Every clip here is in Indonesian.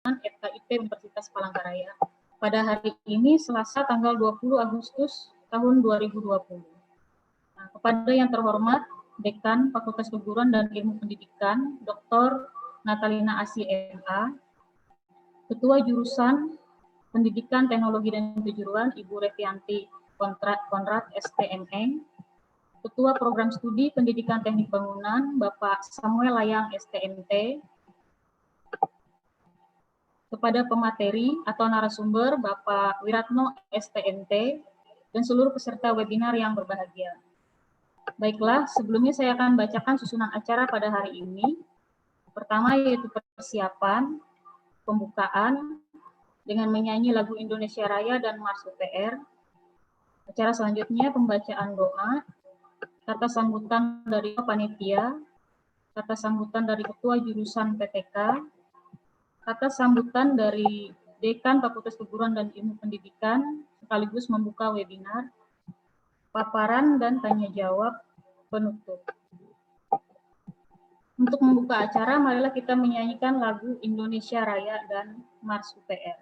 FKIP Universitas Palangkaraya. Pada hari ini, Selasa tanggal 20 Agustus tahun 2020. Nah, kepada yang terhormat, Dekan Fakultas Keguruan dan Ilmu Pendidikan, Dr. Natalina Asih MA, Ketua Jurusan Pendidikan Teknologi dan Kejuruan, Ibu Revianti Konrad STMM, Ketua Program Studi Pendidikan Teknik Bangunan, Bapak Samuel Layang STMT, kepada pemateri atau narasumber Bapak Wiratno STMT, dan seluruh peserta webinar yang berbahagia. Baiklah, sebelumnya saya akan bacakan susunan acara pada hari ini. Pertama yaitu persiapan, pembukaan, dengan menyanyi lagu Indonesia Raya dan Mars UPR. Acara selanjutnya pembacaan doa, kata sambutan dari panitia, kata sambutan dari Ketua Jurusan PTK, kata sambutan dari Dekan Fakultas Keguruan dan Ilmu Pendidikan, sekaligus membuka webinar, paparan dan tanya jawab penutup. Untuk membuka acara, marilah kita menyanyikan lagu Indonesia Raya dan Mars UPR.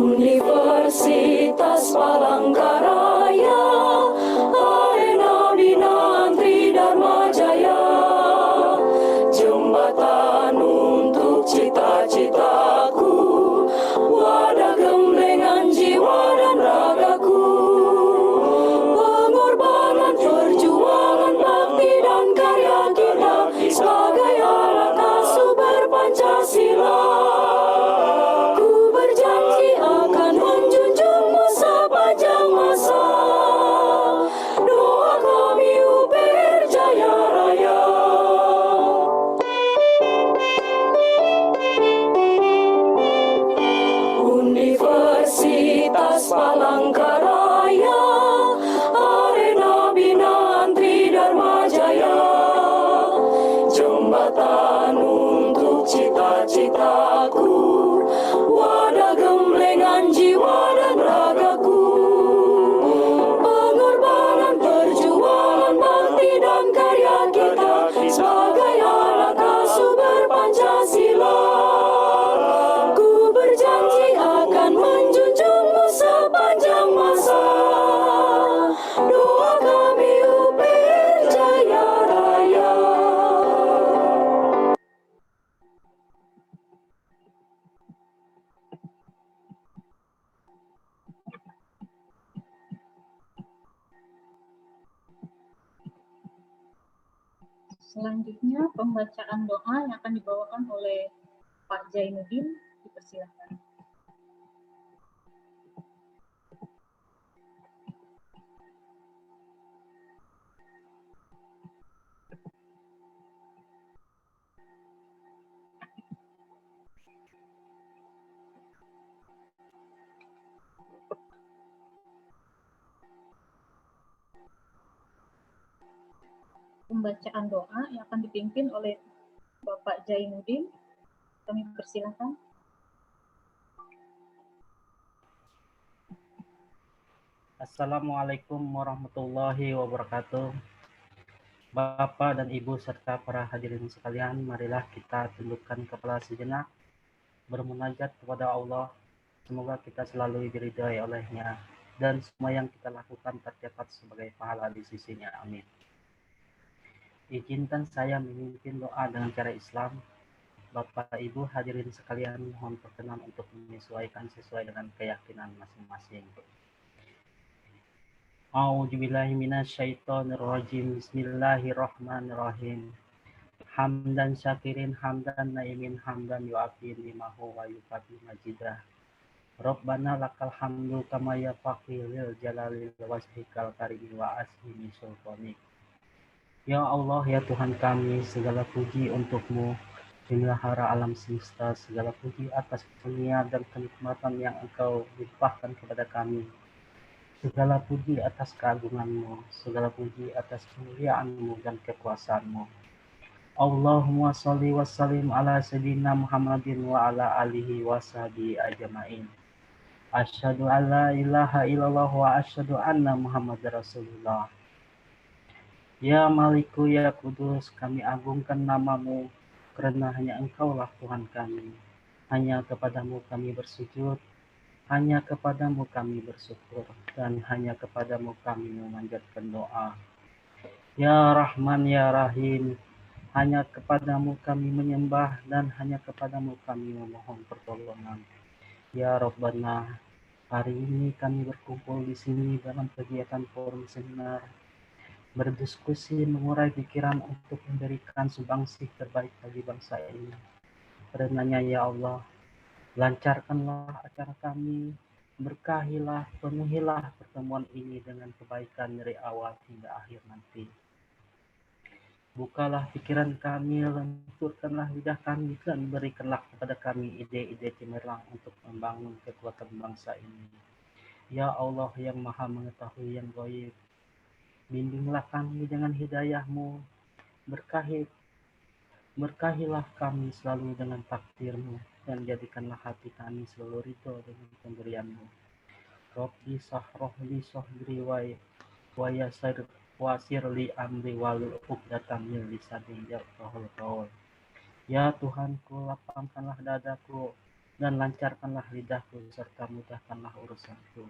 Universitas Palangkaraya, Arena Binantri Dharma Jaya, jembatan untuk cita-citaku, wadah gemblengan jiwa dan ragaku, pengorbanan perjuangan bakti dan karya kita sebagai anak asuh berpancasila. Berjanji akan menjunjungmu sepanjang masa. Doa kami UPR Jaya Raya. Universitas Palangkaraya, Arena Binantri Dharma Jaya, jembatan untuk cita-citaku, wadah gemblengan jiwa dan ragaku, pengorbanan perjuangan bakti dan karya kita sebagai anak asuh berpancasila. Selanjutnya pembacaan doa yang akan dibawakan oleh Pak Zainuddin, dipersilakan. Pembacaan doa yang akan dipimpin oleh Bapak Zainuddin, kami persilakan. Assalamualaikum warahmatullahi wabarakatuh. Bapak dan Ibu serta para hadirin sekalian, marilah kita tundukkan kepala sejenak, bermunajat kepada Allah. Semoga kita selalu diridhai olehnya dan semua yang kita lakukan tercatat sebagai pahala di sisinya. Amin. Izinkan saya memimpin doa dengan cara Islam. Bapak Ibu hadirin sekalian, mohon perkenan untuk menyesuaikan sesuai dengan keyakinan masing-masing. A'udzubillahi minasyaitonirrajim. Bismillahirrahmanirrahim. Hamdan syakirin, hamdan naimin, hamdan yu'afi limahu wa yukafi majidah. Rabbana lakal hamdu kama yafaqi lil jalalil wajhikal karimi wa asmi sultanik. Ya Allah, ya Tuhan kami, segala puji untukmu, Pengelihara alam semesta, segala puji atas karunia dan kenikmatan yang Engkau limpahkan kepada kami. Segala puji atas keagungan-Mu, segala puji atas kemuliaan-Mu dan kekuasaan-Mu. Allahumma sholli wa sallim ala sayyidina Muhammadin wa ala alihi wa sahbihi ajma'in. Asyhadu an la ilaha illallah wa asyhadu anna Muhammadar Rasulullah. Ya Maliku ya Kudus, kami agungkan nama-Mu, karena hanya Engkaulah Tuhan kami. Hanya kepadamu kami bersujud, hanya kepadamu kami bersyukur, dan hanya kepadamu kami memanjatkan doa. Ya Rahman ya Rahim, hanya kepadamu kami menyembah, dan hanya kepadamu kami memohon pertolongan. Ya Rabbana, hari ini kami berkumpul di sini dalam kegiatan forum seminar, berdiskusi mengurai pikiran untuk memberikan sumbangsih terbaik bagi bangsa ini. Karenanya ya Allah, lancarkanlah acara kami, berkahilah, penuhilah pertemuan ini dengan kebaikan dari awal hingga akhir nanti. Bukalah pikiran kami, lenturkanlah lidah kami, dan berikanlah kepada kami ide-ide cemerlang untuk membangun kekuatan bangsa ini. Ya Allah yang maha mengetahui yang gaib, bimbinglah kami dengan hidayah-Mu, berkahilah kami selalu dengan takdir-Mu, dan jadikanlah hati kami selalu ridho dengan pemberian-Mu. Rabbi sahroh li sohri wa yasir li amri wahlul uqdatam min lisani yafqahul qaul. Ya Tuhanku, lapangkanlah dadaku dan lancarkanlah lidahku serta mudahkanlah urusanku.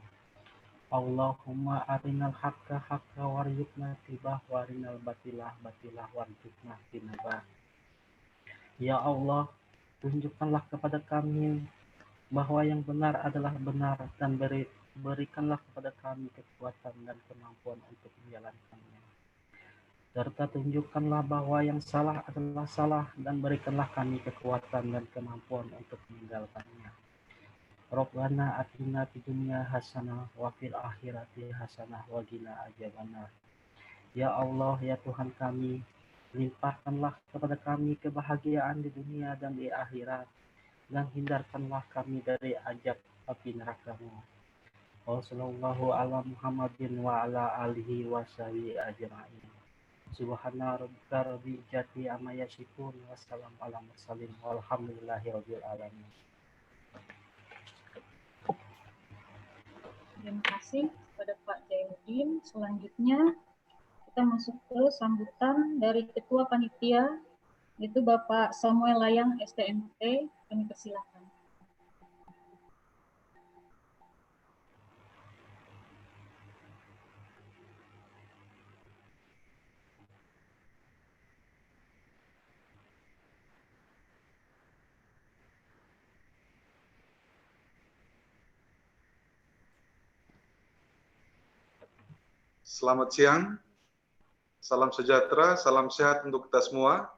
Allahumma arinal haqqa haqqa warzuqna tibah warinal batilah batilah warzuqna tinabah. Ya Allah, tunjukkanlah kepada kami bahwa yang benar adalah benar, dan berikanlah kepada kami kekuatan dan kemampuan untuk menjalankannya. Serta tunjukkanlah bahwa yang salah adalah salah, dan berikanlah kami kekuatan dan kemampuan untuk meninggalkannya. Rabbana atina fid dunya hasanah wa fil akhirati hasanah wa qina adzabannar. Ya Allah, ya Tuhan kami, limpahkanlah kepada kami kebahagiaan di dunia dan di akhirat, dan hindarkanlah kami dari azab api neraka-Mu. Wassallallahu ala Muhammadin wa ala alihi wa sahbihi ajma'in. Subhana rabbika rabbil izzati amma yasifun, wassalamu ala mursalin, walhamdulillahi rabbil alamin. Terima kasih kepada Pak Zainuddin. Selanjutnya kita masuk ke sambutan dari Ketua Panitia, yaitu Bapak Samuel Layang STMT. Kami persilakan. Selamat siang, Salam sejahtera, salam sehat untuk kita semua.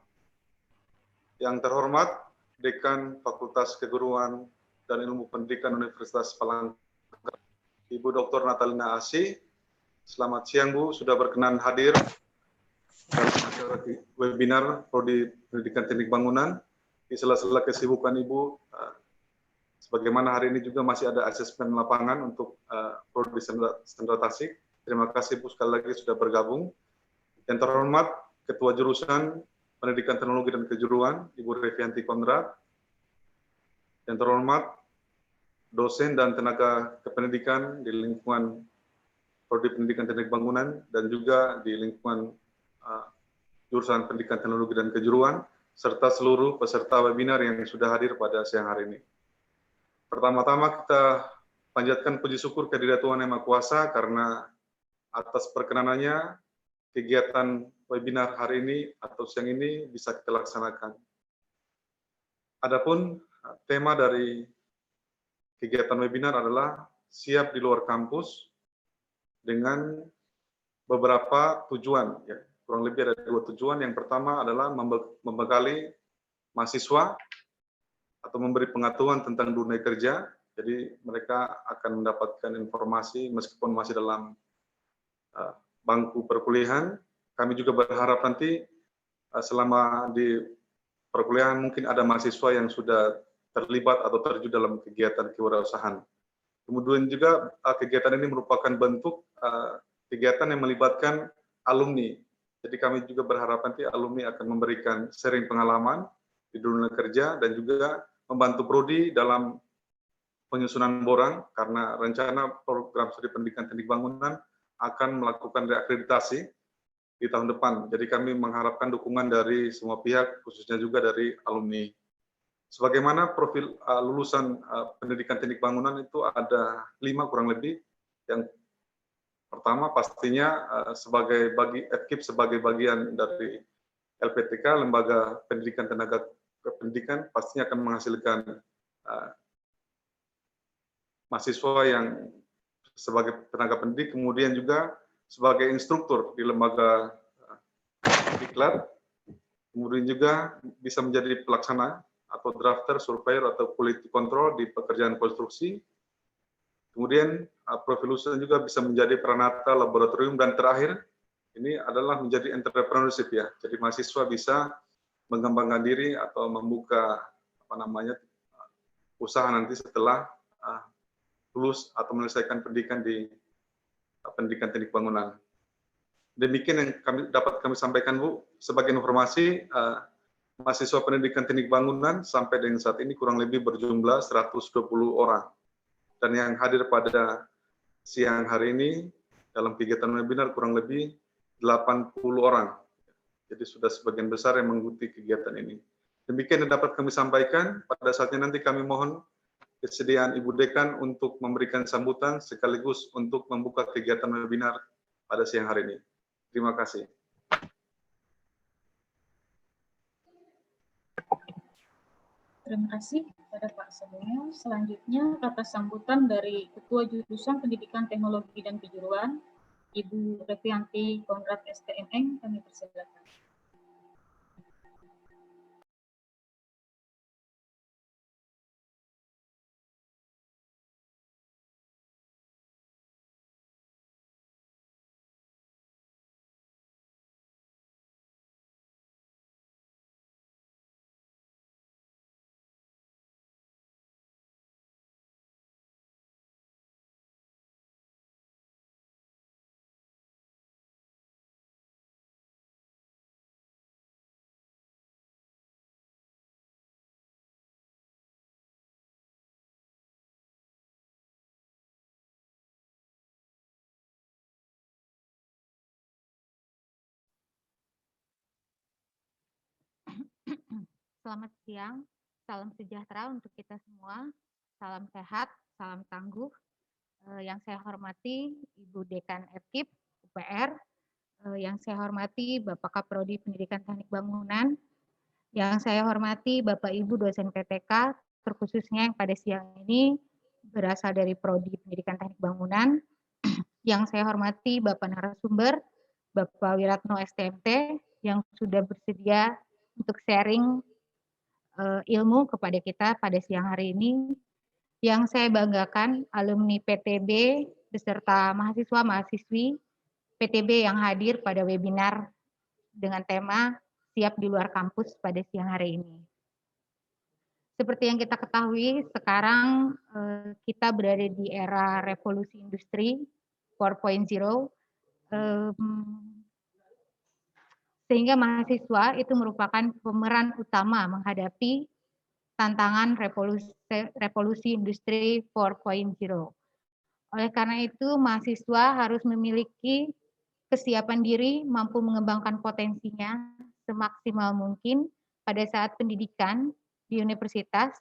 Yang terhormat, Dekan Fakultas Keguruan dan Ilmu Pendidikan Universitas Palangka, Ibu Dr. Natalina Asi. Selamat siang, Bu. Sudah berkenan hadir dalam acara webinar Prodi Pendidikan Teknik Bangunan. Di sela-sela kesibukan Ibu, sebagaimana hari ini juga masih ada asesmen lapangan untuk Prodi Sendra Tasik. Terima kasih, Bu, sekali lagi sudah bergabung. Yang terhormat, Ketua Jurusan Pendidikan Teknologi dan Kejuruan, Ibu Revianti Konrad. Yang terhormat, dosen dan tenaga kependidikan di lingkungan Prodi Pendidikan Teknik Bangunan dan juga di lingkungan Jurusan Pendidikan Teknologi dan Kejuruan, serta seluruh peserta webinar yang sudah hadir pada siang hari ini. Pertama-tama kita panjatkan puji syukur kehadirat Tuhan Yang Maha Kuasa karena atas perkenanannya kegiatan webinar hari ini atau siang ini bisa kita laksanakan. Adapun tema dari kegiatan webinar adalah siap di luar kampus dengan beberapa tujuan. Ya. Kurang lebih ada 2 tujuan. Yang pertama adalah membekali mahasiswa atau memberi pengetahuan tentang dunia kerja. Jadi mereka akan mendapatkan informasi meskipun masih dalam bangku perkuliahan. Kami juga berharap nanti selama di perkuliahan mungkin ada mahasiswa yang sudah terlibat atau terjun dalam kegiatan kewirausahaan. Kemudian juga kegiatan ini merupakan bentuk kegiatan yang melibatkan alumni. Jadi kami juga berharap nanti alumni akan memberikan sharing pengalaman di dunia kerja dan juga membantu prodi dalam penyusunan borang karena rencana program studi pendidikan teknik bangunan akan melakukan reakreditasi di tahun depan. Jadi kami mengharapkan dukungan dari semua pihak, khususnya juga dari alumni. Sebagaimana profil lulusan pendidikan teknik bangunan itu ada 5 kurang lebih. Yang pertama pastinya sebagai FKIP sebagai bagian dari LPTK, Lembaga Pendidikan Tenaga Pendidikan, pastinya akan menghasilkan mahasiswa yang sebagai tenaga pendidik, kemudian juga sebagai instruktur di lembaga diklat, kemudian juga bisa menjadi pelaksana atau drafter, surveyor, atau quality control di pekerjaan konstruksi. Kemudian profil lulusan juga bisa menjadi peranata laboratorium, dan terakhir ini adalah menjadi entrepreneurship ya. Jadi mahasiswa bisa mengembangkan diri atau membuka usaha nanti setelah lulus atau menyelesaikan pendidikan di pendidikan teknik bangunan. Demikian yang dapat kami sampaikan, Bu. Sebagai informasi, mahasiswa pendidikan teknik bangunan sampai dengan saat ini kurang lebih berjumlah 120 orang. Dan yang hadir pada siang hari ini dalam kegiatan webinar kurang lebih 80 orang. Jadi sudah sebagian besar yang mengikuti kegiatan ini. Demikian yang dapat kami sampaikan. Pada saatnya nanti kami mohon kesediaan Ibu Dekan untuk memberikan sambutan sekaligus untuk membuka kegiatan webinar pada siang hari ini. Terima kasih. Terima kasih kepada Pak Samuel. Selanjutnya kata sambutan dari Ketua Jurusan Pendidikan Teknologi dan Kejuruan, Ibu Revianti Konrad STMN, kami persilakan. Selamat siang, salam sejahtera untuk kita semua, salam sehat, salam tangguh. Yang saya hormati Ibu Dekan FKIP UPR, yang saya hormati Bapak Kaprodi Pendidikan Teknik Bangunan, yang saya hormati Bapak Ibu dosen PTK, terkhususnya yang pada siang ini berasal dari Prodi Pendidikan Teknik Bangunan, yang saya hormati Bapak narasumber, Bapak Wiratno STMT yang sudah bersedia untuk sharing ilmu kepada kita pada siang hari ini. Yang saya banggakan alumni PTB beserta mahasiswa-mahasiswi PTB yang hadir pada webinar dengan tema Siap di Luar Kampus pada siang hari ini. Seperti yang kita ketahui, sekarang kita berada di era revolusi industri 4.0, sehingga mahasiswa itu merupakan pemeran utama menghadapi tantangan revolusi industri 4.0. Oleh karena itu, mahasiswa harus memiliki kesiapan diri, mampu mengembangkan potensinya semaksimal mungkin pada saat pendidikan di universitas.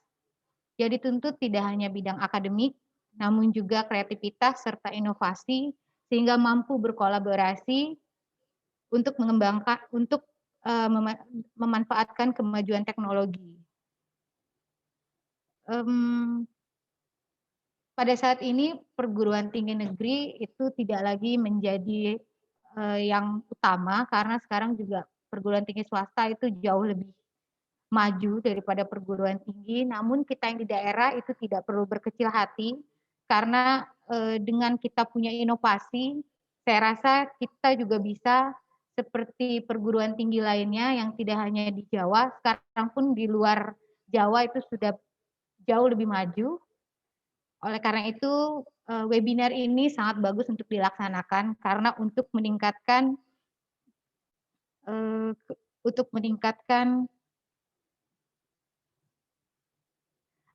Yang dituntut tidak hanya bidang akademik, namun juga kreativitas serta inovasi, sehingga mampu berkolaborasi untuk memanfaatkan kemajuan teknologi. Pada saat ini perguruan tinggi negeri itu tidak lagi menjadi yang utama, karena sekarang juga perguruan tinggi swasta itu jauh lebih maju daripada perguruan tinggi. Namun kita yang di daerah itu tidak perlu berkecil hati, karena dengan kita punya inovasi, saya rasa kita juga bisa seperti perguruan tinggi lainnya yang tidak hanya di Jawa, sekarang pun di luar Jawa itu sudah jauh lebih maju. Oleh karena itu, webinar ini sangat bagus untuk dilaksanakan, karena untuk meningkatkan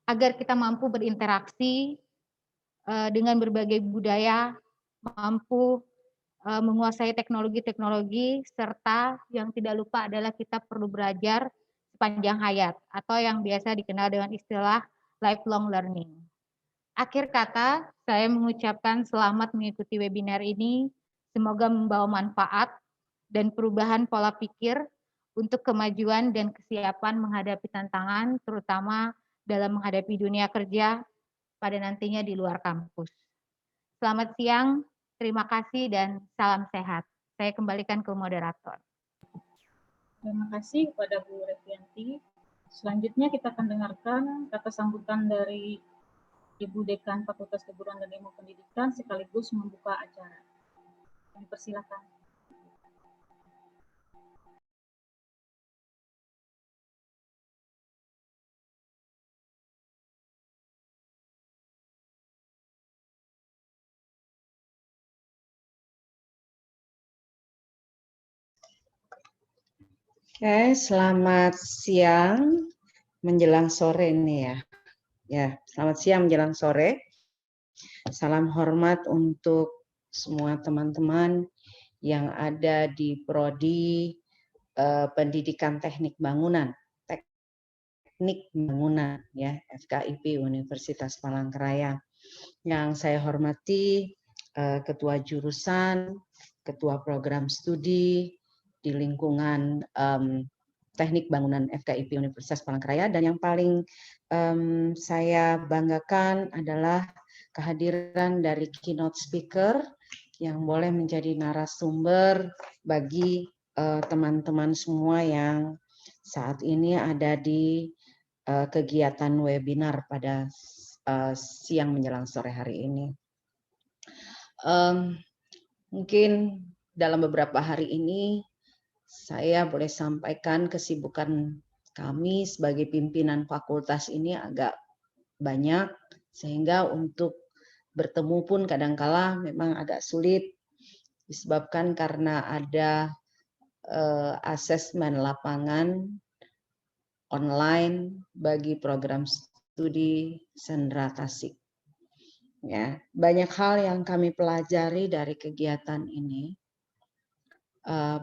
agar kita mampu berinteraksi dengan berbagai budaya, mampu menguasai teknologi-teknologi, serta yang tidak lupa adalah kita perlu belajar sepanjang hayat, atau yang biasa dikenal dengan istilah lifelong learning. Akhir kata, saya mengucapkan selamat mengikuti webinar ini. Semoga membawa manfaat dan perubahan pola pikir untuk kemajuan dan kesiapan menghadapi tantangan, terutama dalam menghadapi dunia kerja pada nantinya di luar kampus. Selamat siang, terima kasih, dan salam sehat. Saya kembalikan ke moderator. Terima kasih kepada Bu Revianti. Selanjutnya kita akan dengarkan kata sambutan dari Ibu Dekan Fakultas Keguruan dan Ilmu Pendidikan sekaligus membuka acara. Kami persilakan. Oke, selamat siang menjelang sore ini ya. Ya, selamat siang menjelang sore. Salam hormat untuk semua teman-teman yang ada di Prodi Pendidikan Teknik Bangunan ya, FKIP Universitas Palangkaraya. Yang saya hormati Ketua Jurusan, Ketua Program Studi di lingkungan Teknik Bangunan FKIP Universitas Palangkaraya, dan yang paling saya banggakan adalah kehadiran dari keynote speaker yang boleh menjadi narasumber bagi teman-teman semua yang saat ini ada di kegiatan webinar pada siang menjelang sore hari ini. Mungkin dalam beberapa hari ini saya boleh sampaikan kesibukan kami sebagai pimpinan fakultas ini agak banyak, sehingga untuk bertemu pun kadangkala memang agak sulit disebabkan karena ada asesmen lapangan online bagi program studi Sendra Tasik. Ya, banyak hal yang kami pelajari dari kegiatan ini.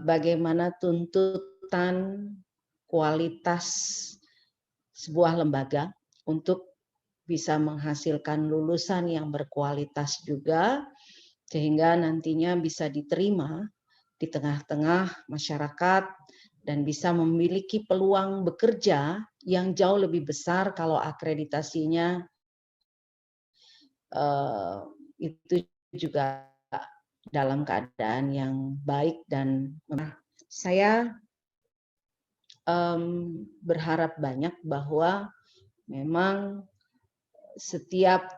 Bagaimana tuntutan kualitas sebuah lembaga untuk bisa menghasilkan lulusan yang berkualitas juga, sehingga nantinya bisa diterima di tengah-tengah masyarakat dan bisa memiliki peluang bekerja yang jauh lebih besar kalau akreditasinya itu juga dalam keadaan yang baik dan saya berharap banyak bahwa memang setiap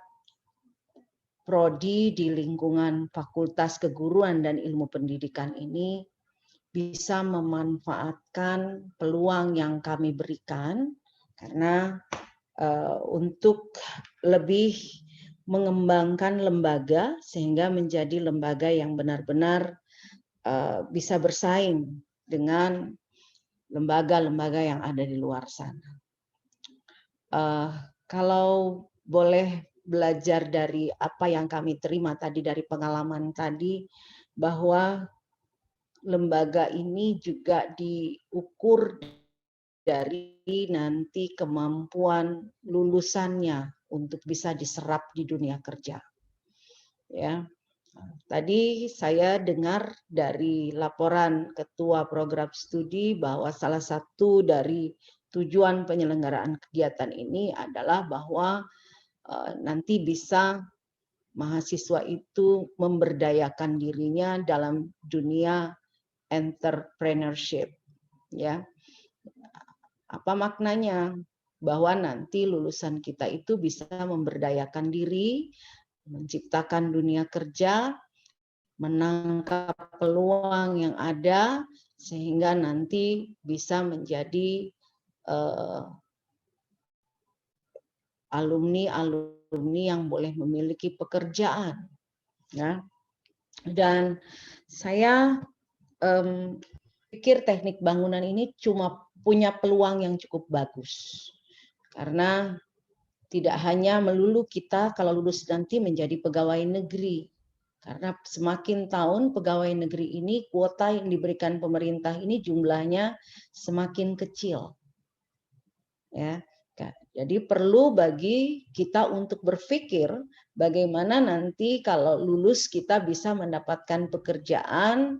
prodi di lingkungan Fakultas Keguruan dan Ilmu Pendidikan ini bisa memanfaatkan peluang yang kami berikan karena untuk lebih mengembangkan lembaga sehingga menjadi lembaga yang benar-benar bisa bersaing dengan lembaga-lembaga yang ada di luar sana. Kalau boleh belajar dari apa yang kami terima tadi dari pengalaman tadi, bahwa lembaga ini juga diukur dari nanti kemampuan lulusannya untuk bisa diserap di dunia kerja. Ya, tadi saya dengar dari laporan Ketua Program Studi bahwa salah satu dari tujuan penyelenggaraan kegiatan ini adalah bahwa nanti bisa mahasiswa itu memberdayakan dirinya dalam dunia entrepreneurship. Ya, apa maknanya? Bahwa nanti lulusan kita itu bisa memberdayakan diri, menciptakan dunia kerja, menangkap peluang yang ada, sehingga nanti bisa menjadi alumni yang boleh memiliki pekerjaan, ya. Dan saya pikir teknik bangunan ini cuma punya peluang yang cukup bagus, karena tidak hanya melulu kita kalau lulus nanti menjadi pegawai negeri, karena semakin tahun pegawai negeri ini kuota yang diberikan pemerintah ini jumlahnya semakin kecil, ya. Jadi perlu bagi kita untuk berpikir bagaimana nanti kalau lulus kita bisa mendapatkan pekerjaan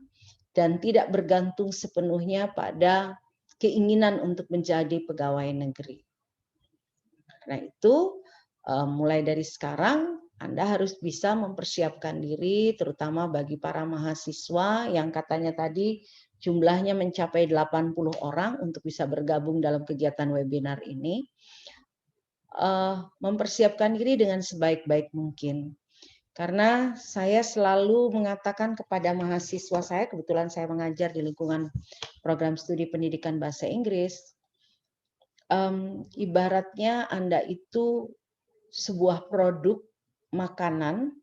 dan tidak bergantung sepenuhnya pada keinginan untuk menjadi pegawai negeri. Karena itu mulai dari sekarang Anda harus bisa mempersiapkan diri, terutama bagi para mahasiswa yang katanya tadi jumlahnya mencapai 80 orang untuk bisa bergabung dalam kegiatan webinar ini. Mempersiapkan diri dengan sebaik-baik mungkin. Karena saya selalu mengatakan kepada mahasiswa saya, kebetulan saya mengajar di lingkungan program studi pendidikan bahasa Inggris, ibaratnya Anda itu sebuah produk makanan,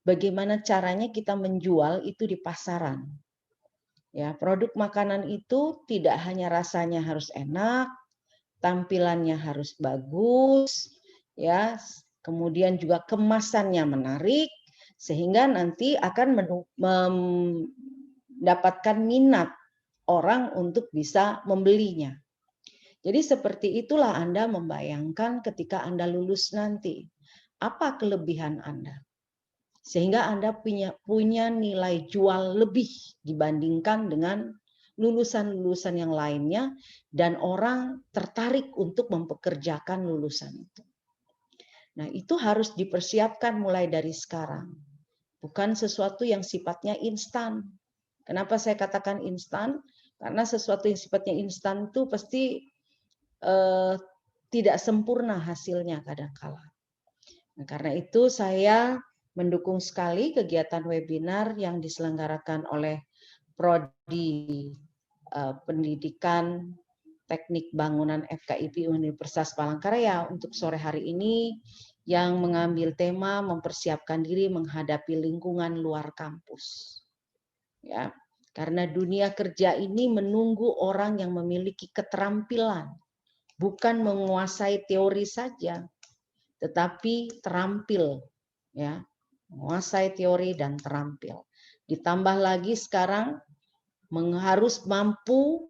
bagaimana caranya kita menjual itu di pasaran. Ya, produk makanan itu tidak hanya rasanya harus enak, tampilannya harus bagus, ya, kemudian juga kemasannya menarik, sehingga nanti akan mendapatkan minat orang untuk bisa membelinya. Jadi seperti itulah Anda membayangkan ketika Anda lulus nanti, apa kelebihan Anda? Sehingga Anda punya nilai jual lebih dibandingkan dengan lulusan-lulusan yang lainnya, dan orang tertarik untuk mempekerjakan lulusan itu. Nah, itu harus dipersiapkan mulai dari sekarang. Bukan sesuatu yang sifatnya instan. Kenapa saya katakan instan? Karena sesuatu yang sifatnya instan itu pasti tidak sempurna hasilnya kadang-kala. Nah, karena itu saya mendukung sekali kegiatan webinar yang diselenggarakan oleh Prodi Pendidikan Teknik Bangunan FKIP Universitas Palangkaraya untuk sore hari ini, yang mengambil tema mempersiapkan diri menghadapi lingkungan luar kampus. Ya, karena dunia kerja ini menunggu orang yang memiliki keterampilan, bukan menguasai teori saja, tetapi terampil, ya, menguasai teori dan terampil. Ditambah lagi sekarang harus mampu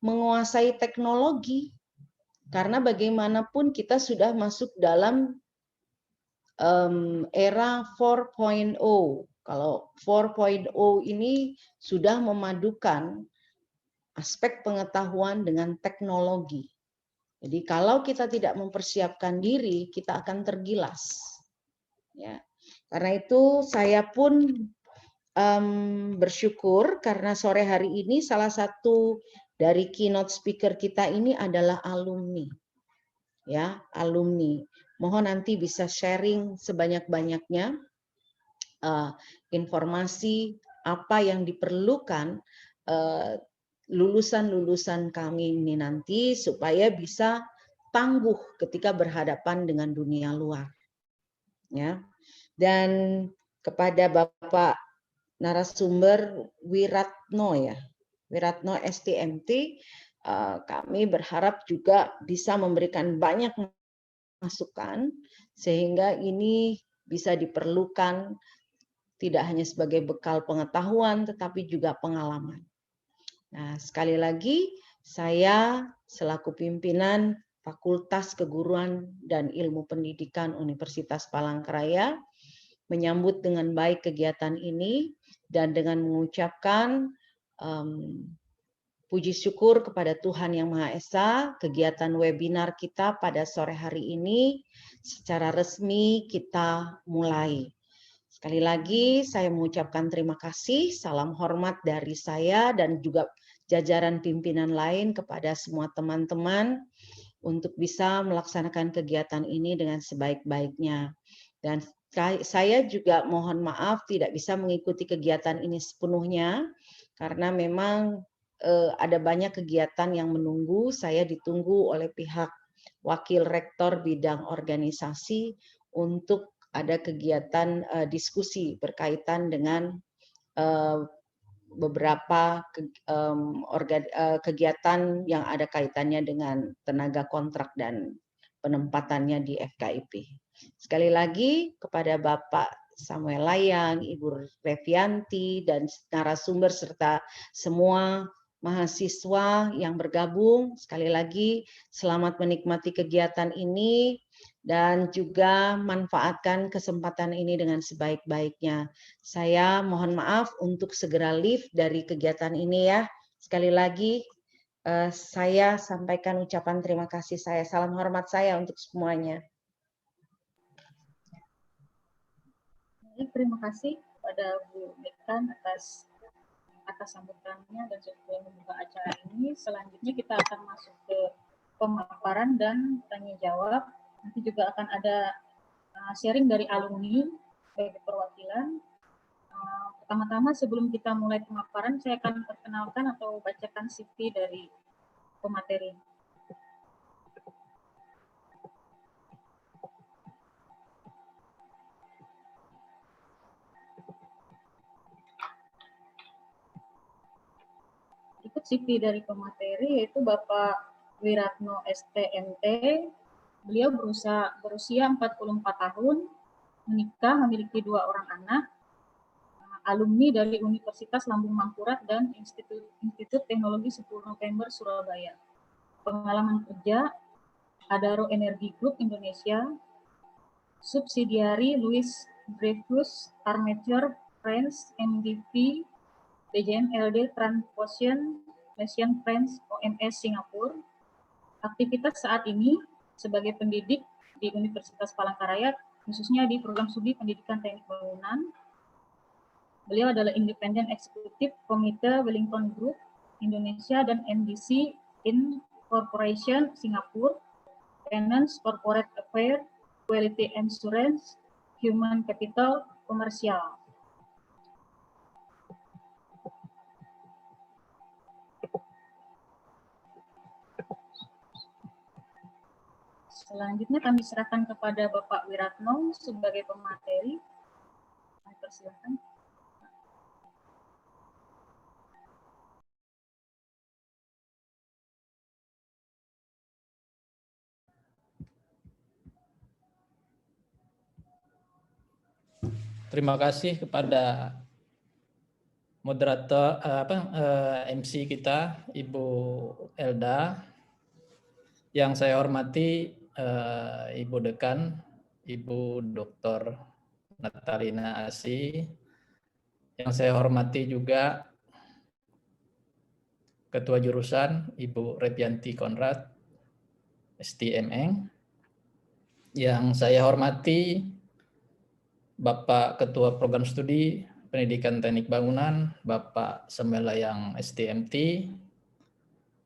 menguasai teknologi, karena bagaimanapun kita sudah masuk dalam era 4.0. Kalau 4.0 ini sudah memadukan aspek pengetahuan dengan teknologi. Jadi kalau kita tidak mempersiapkan diri, kita akan tergilas. Ya. Karena itu saya pun bersyukur karena sore hari ini salah satu dari keynote speaker kita ini adalah alumni. Ya, alumni. Mohon nanti bisa sharing sebanyak-banyaknya informasi apa yang diperlukan lulusan-lulusan kami ini nanti supaya bisa tangguh ketika berhadapan dengan dunia luar. Ya. Dan kepada Bapak narasumber Wiratno ya, Wiratno STMT, kami berharap juga bisa memberikan banyak masukan sehingga ini bisa diperlukan tidak hanya sebagai bekal pengetahuan tetapi juga pengalaman. Nah, sekali lagi saya selaku pimpinan Fakultas Keguruan dan Ilmu Pendidikan Universitas Palangkaraya menyambut dengan baik kegiatan ini dan dengan mengucapkan puji syukur kepada Tuhan Yang Maha Esa, kegiatan webinar kita pada sore hari ini secara resmi kita mulai. Sekali lagi saya mengucapkan terima kasih, salam hormat dari saya dan juga jajaran pimpinan lain kepada semua teman-teman untuk bisa melaksanakan kegiatan ini dengan sebaik-baiknya. Dan saya juga mohon maaf tidak bisa mengikuti kegiatan ini sepenuhnya karena memang ada banyak kegiatan yang menunggu. Saya ditunggu oleh pihak Wakil Rektor Bidang Organisasi untuk ada kegiatan diskusi berkaitan dengan beberapa kegiatan yang ada kaitannya dengan tenaga kontrak dan penempatannya di FKIP. Sekali lagi kepada Bapak Samuel Layang, Ibu Revianti, dan narasumber serta semua mahasiswa yang bergabung, sekali lagi selamat menikmati kegiatan ini dan juga manfaatkan kesempatan ini dengan sebaik-baiknya. Saya mohon maaf untuk segera leave dari kegiatan ini ya. Sekali lagi saya sampaikan ucapan terima kasih saya. Salam hormat saya untuk semuanya. Terima kasih kepada Bu Dekan atas sambutannya dan sudah membuka acara ini. Selanjutnya kita akan masuk ke pemaparan dan tanya jawab. Nanti juga akan ada sharing dari alumni sebagai perwakilan. Pertama-tama sebelum kita mulai pemaparan, saya akan perkenalkan atau bacakan CV dari pemateri. Ikut CV dari pemateri yaitu Bapak Wiratno STMT. Beliau berusia 44 tahun, menikah, memiliki 2 orang anak, alumni dari Universitas Lambung Mangkurat dan Institut Teknologi 10 November Surabaya. Pengalaman kerja, Adaro Energy Group Indonesia, subsidiari Louis Dreyfus Armature France MDV, DJM LD Transocean Malaysian France OMS Singapura. Aktivitas saat ini sebagai pendidik di Universitas Palangkaraya, khususnya di program studi pendidikan teknik bangunan. Beliau adalah Independent Executive Komite Wellington Group Indonesia dan MDC Incorporation Singapura, Finance, Corporate Affairs, Quality Assurance, Human Capital, Komersial. Selanjutnya kami serahkan kepada Bapak Wiratno sebagai pemateri. Persilakan. Terima kasih kepada moderator MC kita Ibu Elda. Yang saya hormati Ibu Dekan, Ibu Dr. Natalina Asi. Yang saya hormati juga Ketua Jurusan Ibu Revianti Konrad STMN. Yang saya hormati Bapak Ketua Program Studi Pendidikan Teknik Bangunan, Bapak Sembelayang STMT.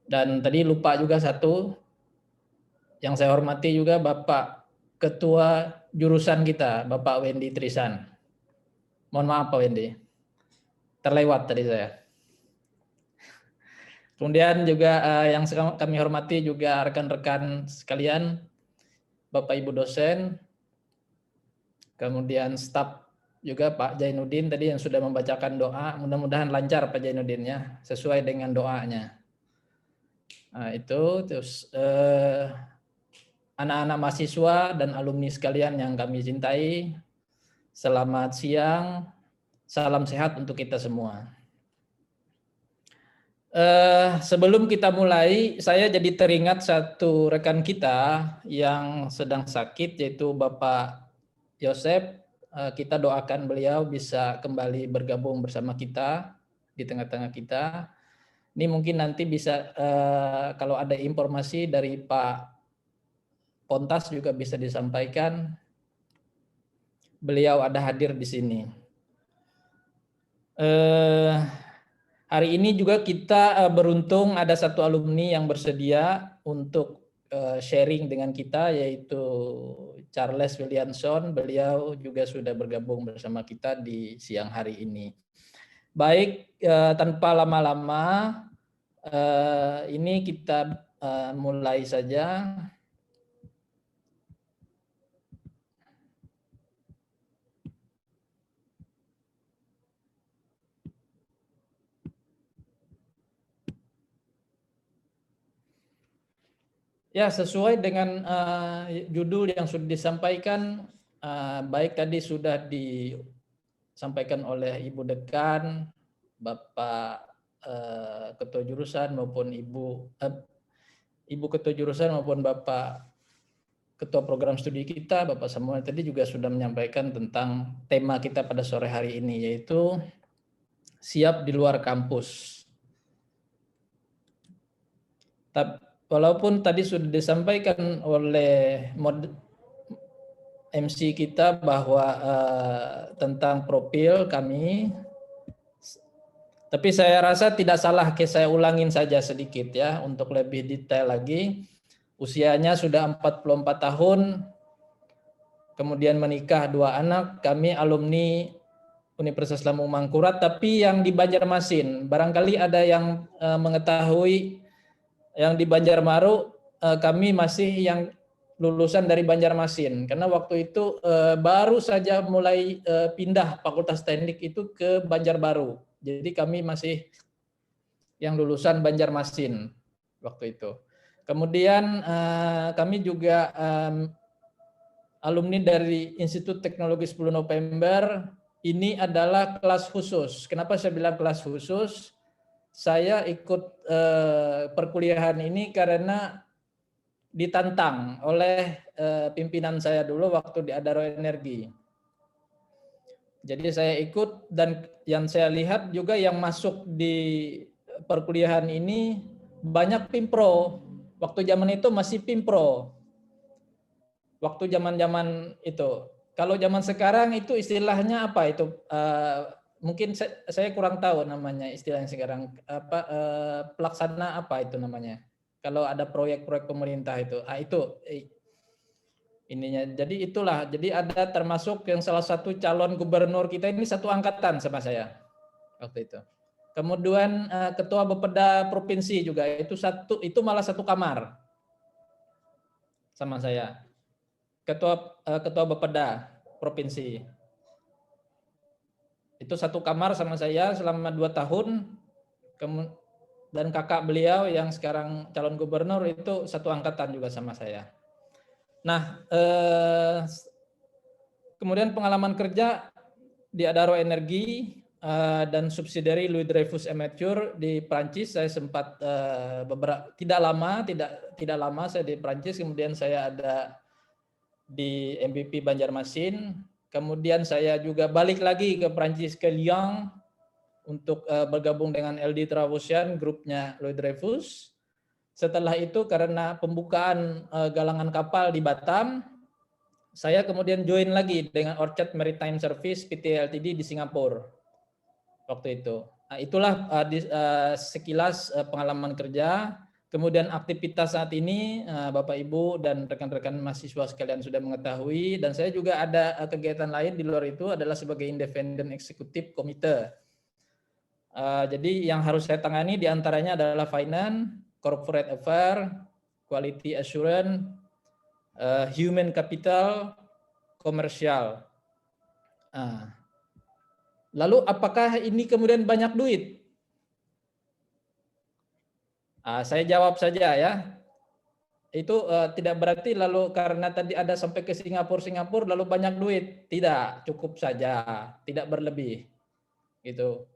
Dan tadi lupa juga satu, yang saya hormati juga Bapak Ketua Jurusan kita, Bapak Wendy Trisan. Mohon maaf Pak Wendy, terlewat tadi saya. Kemudian juga yang kami hormati juga rekan-rekan sekalian, Bapak Ibu dosen, kemudian staf juga Pak Jainuddin tadi yang sudah membacakan doa. Mudah-mudahan lancar Pak Jainuddinnya, sesuai dengan doanya. Nah, itu terus anak-anak mahasiswa dan alumni sekalian yang kami cintai, selamat siang, salam sehat untuk kita semua. Sebelum kita mulai, saya jadi teringat satu rekan kita yang sedang sakit, yaitu Bapak Yosep. Kita doakan beliau bisa kembali bergabung bersama kita di tengah-tengah kita. Ini mungkin nanti bisa kalau ada informasi dari Pak Pontas juga bisa disampaikan. Beliau ada hadir di sini. Hari ini juga kita beruntung ada satu alumni yang bersedia untuk sharing dengan kita, yaitu Charles Williamson. Beliau juga sudah bergabung bersama kita di siang hari ini. Baik, tanpa lama-lama, ini kita mulai saja. Ya, sesuai dengan judul yang sudah disampaikan, baik tadi sudah disampaikan oleh Ibu Dekan, Bapak Ketua Jurusan maupun Ibu Ketua Jurusan maupun Bapak Ketua Program Studi kita, Bapak Samuel tadi juga sudah menyampaikan tentang tema kita pada sore hari ini, yaitu siap di luar kampus. Walaupun tadi sudah disampaikan oleh MC kita bahwa tentang profil kami, tapi saya rasa tidak salah saya ulangin saja sedikit ya untuk lebih detail lagi. Usianya sudah 44 tahun, kemudian menikah 2 anak, kami alumni Universitas Lambung Mangkurat, tapi yang di Banjarmasin. Barangkali ada yang mengetahui yang di Banjarmaru, kami masih yang lulusan dari Banjarmasin, karena waktu itu baru saja mulai pindah Fakultas Teknik itu ke Banjarbaru. Jadi kami masih yang lulusan Banjarmasin waktu itu. Kemudian kami juga alumni dari Institut Teknologi 10 November. Ini adalah kelas khusus. Kenapa saya bilang kelas khusus? Saya ikut perkuliahan ini karena ditantang oleh pimpinan saya dulu waktu di Adaro Energi. Jadi saya ikut, dan yang saya lihat juga yang masuk di perkuliahan ini banyak pimpro. Waktu zaman itu masih pimpro. Waktu zaman-zaman itu. Kalau zaman sekarang itu istilahnya apa itu? Mungkin saya kurang tahu namanya istilahnya sekarang, pelaksana apa itu namanya kalau ada proyek-proyek pemerintah itu, itu ininya. Jadi itulah, jadi ada termasuk yang salah satu calon gubernur kita ini satu angkatan sama saya waktu itu. Kemudian ketua Bapeda provinsi juga itu malah satu kamar sama saya, ketua Bapeda provinsi. Itu satu kamar sama saya selama 2 tahun, dan kakak beliau yang sekarang calon gubernur itu satu angkatan juga sama saya. Nah, kemudian pengalaman kerja di Adaro Energi dan subsidiary Louis Dreyfus Amateur di Prancis. Saya sempat tidak lama saya di Prancis. Kemudian saya ada di MVP Banjarmasin. Kemudian saya juga balik lagi ke Prancis, ke Lyon, untuk bergabung dengan LD Travausian, grupnya Louis Dreyfus. Setelah itu karena pembukaan galangan kapal di Batam, saya kemudian join lagi dengan Orchard Maritime Service PT Ltd di Singapura. waktu itu. Nah, itulah sekilas pengalaman kerja. Kemudian aktivitas saat ini Bapak Ibu dan rekan-rekan mahasiswa sekalian sudah mengetahui, dan saya juga ada kegiatan lain di luar itu adalah sebagai independent executive committee. Jadi yang harus saya tangani diantaranya adalah finance, corporate affair, quality assurance, human capital, komersial. Lalu apakah ini kemudian banyak duit? Saya jawab saja ya. Itu tidak berarti lalu karena tadi ada sampai ke Singapura lalu banyak duit. Tidak, cukup saja, tidak berlebih. Gitu.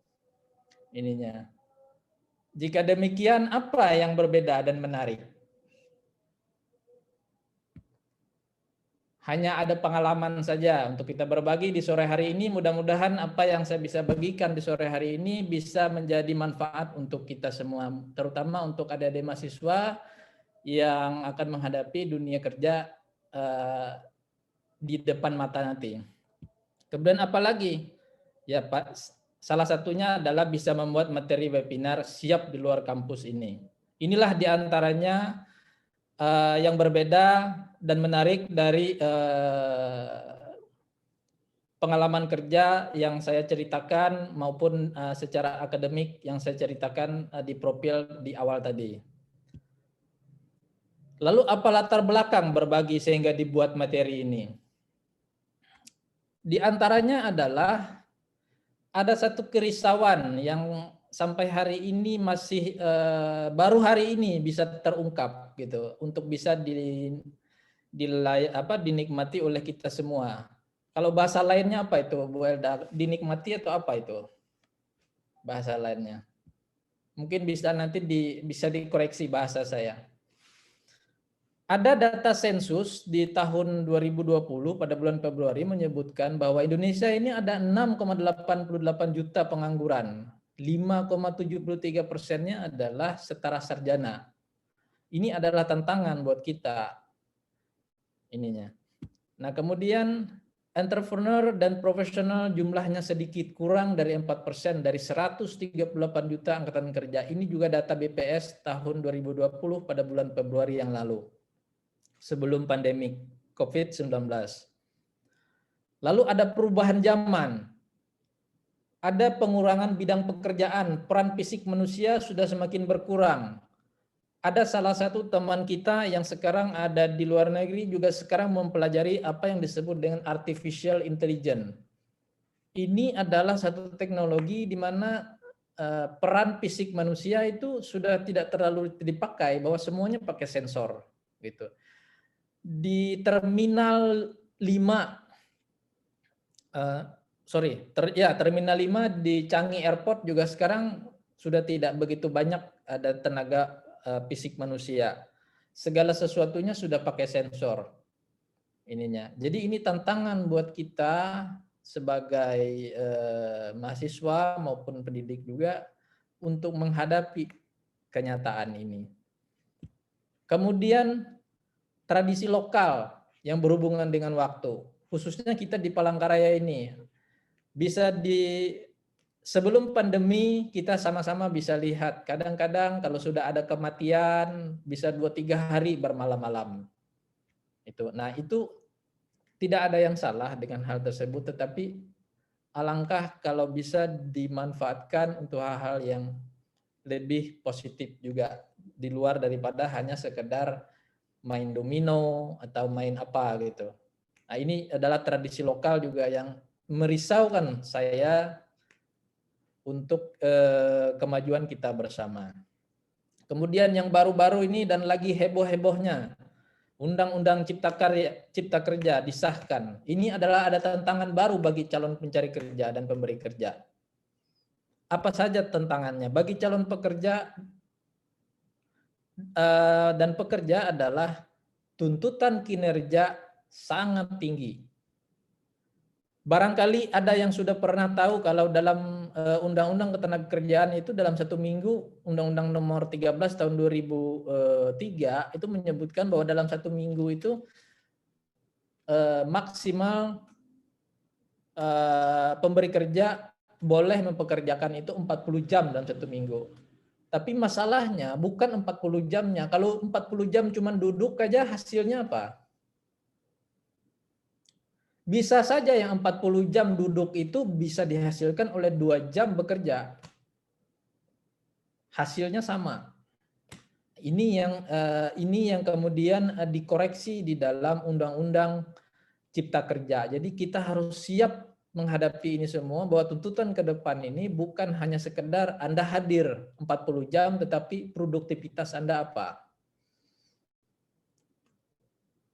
Ininya. Jika demikian, apa yang berbeda dan menarik? Hanya ada pengalaman saja untuk kita berbagi di sore hari ini. Mudah-mudahan apa yang saya bisa bagikan di sore hari ini bisa menjadi manfaat untuk kita semua, terutama untuk adik-adik mahasiswa yang akan menghadapi dunia kerja di depan mata nanti. Kemudian apa lagi? Ya Pak, salah satunya adalah bisa membuat materi webinar siap di luar kampus ini. Inilah diantaranya yang berbeda dan menarik dari pengalaman kerja yang saya ceritakan maupun secara akademik yang saya ceritakan di profil di awal tadi. Lalu apa latar belakang berbagi sehingga dibuat materi ini? Di antaranya adalah ada satu kerisauan yang sampai hari ini masih baru hari ini bisa terungkap gitu untuk bisa dinikmati oleh kita semua. Kalau bahasa lainnya apa itu, Bu Elda? Dinikmati atau apa itu bahasa lainnya? Mungkin bisa nanti bisa dikoreksi bahasa saya. Ada data sensus di tahun 2020 pada bulan Februari menyebutkan bahwa Indonesia ini ada 6,88 juta pengangguran. 5,73%-nya adalah setara sarjana. Ini adalah tantangan buat kita. Ininya. Nah, kemudian entrepreneur dan profesional jumlahnya sedikit kurang dari 4% dari 138 juta angkatan kerja. Ini juga data BPS tahun 2020 pada bulan Februari yang lalu. Sebelum pandemi COVID-19. Lalu ada perubahan zaman. Ada pengurangan bidang pekerjaan, peran fisik manusia sudah semakin berkurang. Ada salah satu teman kita yang sekarang ada di luar negeri juga sekarang mempelajari apa yang disebut dengan artificial intelligence. Ini adalah satu teknologi di mana peran fisik manusia itu sudah tidak terlalu dipakai, bahwa semuanya pakai sensor gitu. Di Terminal 5 Terminal 5 di Changi Airport juga sekarang sudah tidak begitu banyak ada tenaga fisik manusia. Segala sesuatunya sudah pakai sensor ininya. Jadi ini tantangan buat kita sebagai mahasiswa maupun pendidik juga untuk menghadapi kenyataan ini. Kemudian tradisi lokal yang berhubungan dengan waktu, khususnya kita di Palangkaraya ini, bisa sebelum pandemi kita sama-sama bisa lihat, kadang-kadang kalau sudah ada kematian bisa 2-3 hari bermalam-malam. Nah itu tidak ada yang salah dengan hal tersebut, tetapi alangkah kalau bisa dimanfaatkan untuk hal-hal yang lebih positif juga, di luar daripada hanya sekedar main domino atau main apa gitu. Nah ini adalah tradisi lokal juga yang merisaukan saya untuk kemajuan kita bersama. Kemudian yang baru-baru ini dan lagi heboh-hebohnya, Undang-Undang Cipta Kerja disahkan. Ini adalah ada tantangan baru bagi calon pencari kerja dan pemberi kerja. Apa saja tantangannya? Bagi calon pekerja dan pekerja adalah tuntutan kinerja sangat tinggi. Barangkali ada yang sudah pernah tahu kalau dalam Undang-Undang Ketenagakerjaan itu dalam 1 minggu, Undang-Undang nomor 13 tahun 2003 itu menyebutkan bahwa dalam 1 minggu itu maksimal pemberi kerja boleh mempekerjakan itu 40 jam dalam 1 minggu. Tapi masalahnya bukan 40 jamnya. Kalau 40 jam cuma duduk aja hasilnya apa? Bisa saja yang 40 jam duduk itu bisa dihasilkan oleh 2 jam bekerja. Hasilnya sama. Ini yang kemudian dikoreksi di dalam Undang-Undang Cipta Kerja. Jadi kita harus siap menghadapi ini semua, bahwa tuntutan ke depan ini bukan hanya sekedar Anda hadir 40 jam, tetapi produktivitas Anda apa.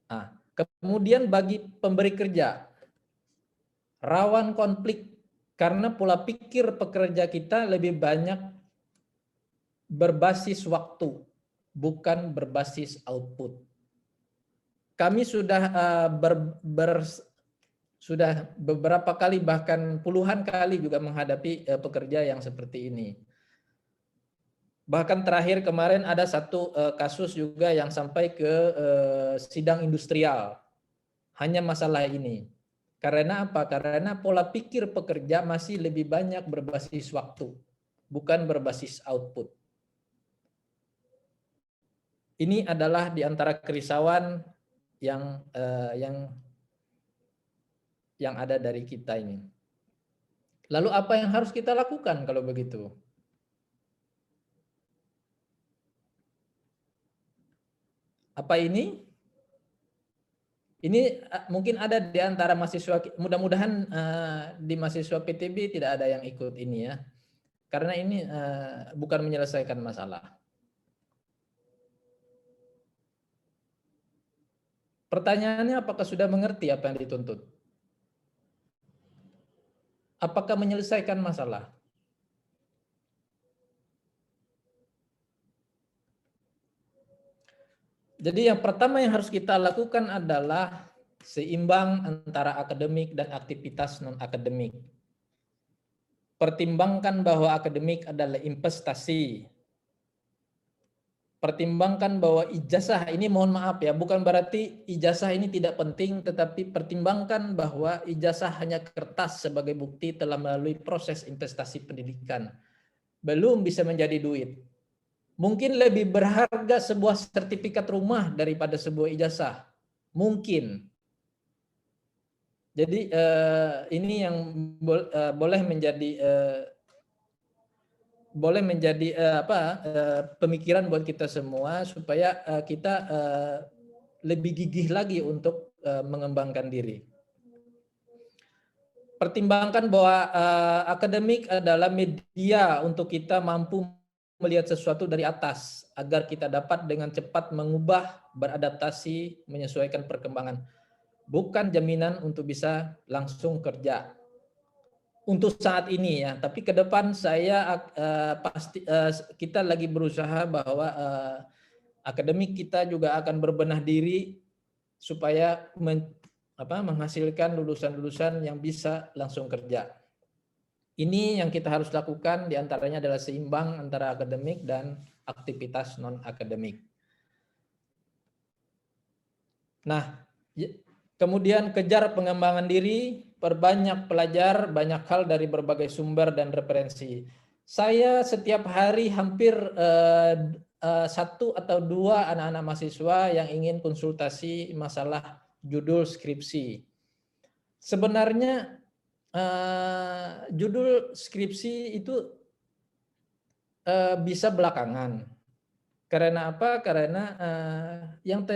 Nah, kemudian bagi pemberi kerja, rawan konflik karena pola pikir pekerja kita lebih banyak berbasis waktu, bukan berbasis output. Kami sudah sudah beberapa kali, bahkan puluhan kali juga menghadapi pekerja yang seperti ini. Bahkan terakhir kemarin ada satu kasus juga yang sampai ke sidang industrial. Hanya masalah ini. Karena apa? Karena pola pikir pekerja masih lebih banyak berbasis waktu, bukan berbasis output. Ini adalah di antara kerisauan yang ada dari kita ini. Lalu apa yang harus kita lakukan kalau begitu? Apa ini? Ini mungkin ada di antara mahasiswa, mudah-mudahan di mahasiswa PTB tidak ada yang ikut ini ya. Karena ini bukan menyelesaikan masalah. Pertanyaannya, apakah sudah mengerti apa yang dituntut? Apakah menyelesaikan masalah? Jadi yang pertama yang harus kita lakukan adalah seimbang antara akademik dan aktivitas non-akademik. Pertimbangkan bahwa akademik adalah investasi. Pertimbangkan bahwa ijazah ini, mohon maaf ya, bukan berarti ijazah ini tidak penting, tetapi pertimbangkan bahwa ijazah hanya kertas sebagai bukti telah melalui proses investasi pendidikan. Belum bisa menjadi duit. Mungkin lebih berharga sebuah sertifikat rumah daripada sebuah ijazah. Mungkin. Jadi ini yang boleh menjadi pemikiran buat kita semua, supaya kita lebih gigih lagi untuk mengembangkan diri. Pertimbangkan bahwa akademik adalah media untuk kita mampu melihat sesuatu dari atas, agar kita dapat dengan cepat mengubah, beradaptasi, menyesuaikan perkembangan. Bukan jaminan untuk bisa langsung kerja. Untuk saat ini ya, tapi ke depan saya pasti kita lagi berusaha bahwa akademik kita juga akan berbenah diri supaya menghasilkan lulusan-lulusan yang bisa langsung kerja. Ini yang kita harus lakukan, diantaranya adalah seimbang antara akademik dan aktivitas non-akademik. Nah, kemudian kejar pengembangan diri, perbanyak pelajar banyak hal dari berbagai sumber dan referensi. Saya setiap hari hampir 1 atau 2 anak-anak mahasiswa yang ingin konsultasi masalah judul skripsi. Sebenarnya judul skripsi itu bisa belakangan. Karena apa? Karena yang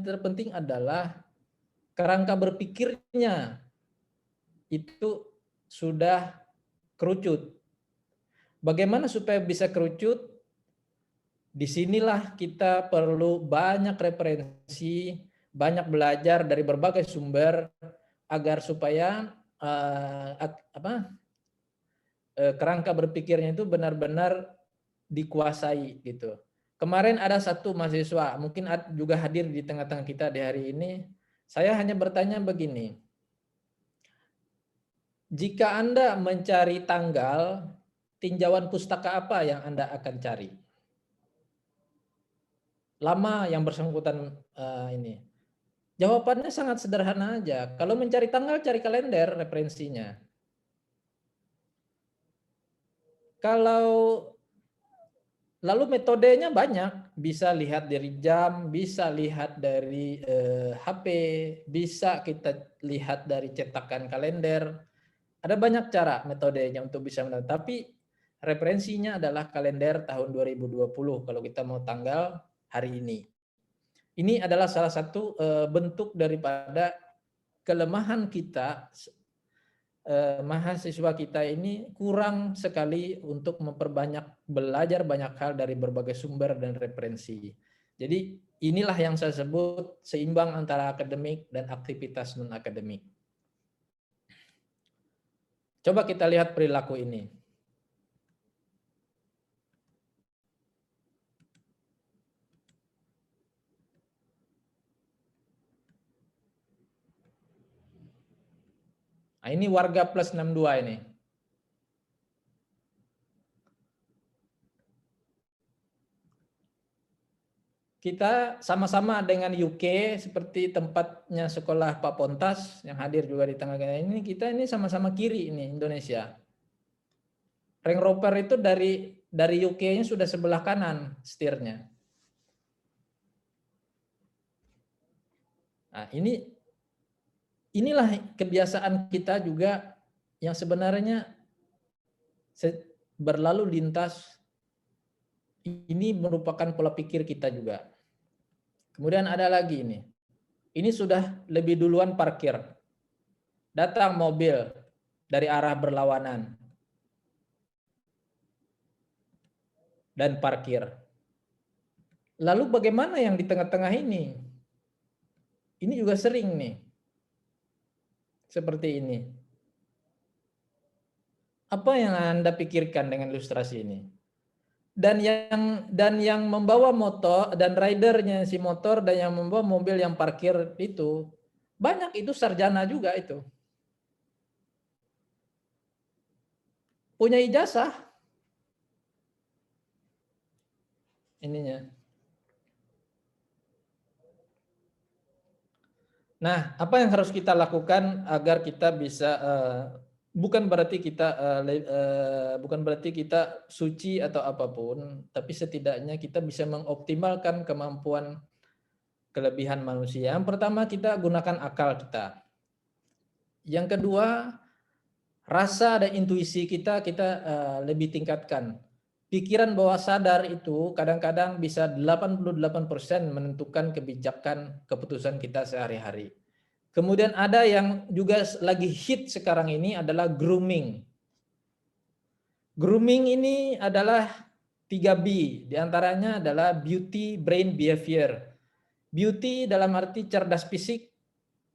terpenting adalah kerangka berpikirnya itu sudah kerucut. Bagaimana supaya bisa kerucut? Disinilah kita perlu banyak referensi, banyak belajar dari berbagai sumber, agar supaya kerangka berpikirnya itu benar-benar dikuasai gitu. Kemarin ada satu mahasiswa, mungkin juga hadir di tengah-tengah kita di hari ini. Saya hanya bertanya begini, jika Anda mencari tanggal, tinjauan pustaka apa yang Anda akan cari? Lama yang bersangkutan ini. Jawabannya sangat sederhana aja. Kalau mencari tanggal, cari kalender referensinya. Kalau lalu metodenya banyak, bisa lihat dari jam, bisa lihat dari HP, bisa kita lihat dari cetakan kalender. Ada banyak cara metodenya untuk bisa menentukan, tapi referensinya adalah kalender tahun 2020 kalau kita mau tanggal hari ini. Ini adalah salah satu bentuk daripada kelemahan kita, mahasiswa kita ini kurang sekali untuk memperbanyak belajar banyak hal dari berbagai sumber dan referensi. Jadi inilah yang saya sebut seimbang antara akademik dan aktivitas non-akademik. Coba kita lihat perilaku ini. Nah, ini warga plus 62 ini. Kita sama-sama dengan UK seperti tempatnya sekolah Pak Pontas yang hadir juga di tengah ini. Kita ini sama-sama kiri ini Indonesia. Range Rover itu dari UK-nya sudah sebelah kanan setirnya. Nah, inilah kebiasaan kita juga yang sebenarnya berlalu lintas. Ini merupakan pola pikir kita juga. Kemudian ada lagi ini. Ini sudah lebih duluan parkir. Datang mobil dari arah berlawanan. Dan parkir. Lalu bagaimana yang di tengah-tengah ini? Ini juga sering nih. Seperti ini. Apa yang Anda pikirkan dengan ilustrasi ini? Dan yang membawa motor dan ridernya si motor dan yang membawa mobil yang parkir itu banyak itu sarjana juga itu. Punya ijazah. Ininya. Nah, apa yang harus kita lakukan agar kita bisa bukan berarti kita suci atau apapun, tapi setidaknya kita bisa mengoptimalkan kemampuan kelebihan manusia. Yang pertama, kita gunakan akal kita. Yang kedua, rasa dan intuisi kita lebih tingkatkan. Pikiran bawah sadar itu kadang-kadang bisa 88% menentukan kebijakan keputusan kita sehari-hari. Kemudian ada yang juga lagi hit sekarang ini adalah grooming. Grooming ini adalah 3B, diantaranya adalah beauty, brain, behavior. Beauty dalam arti cerdas fisik,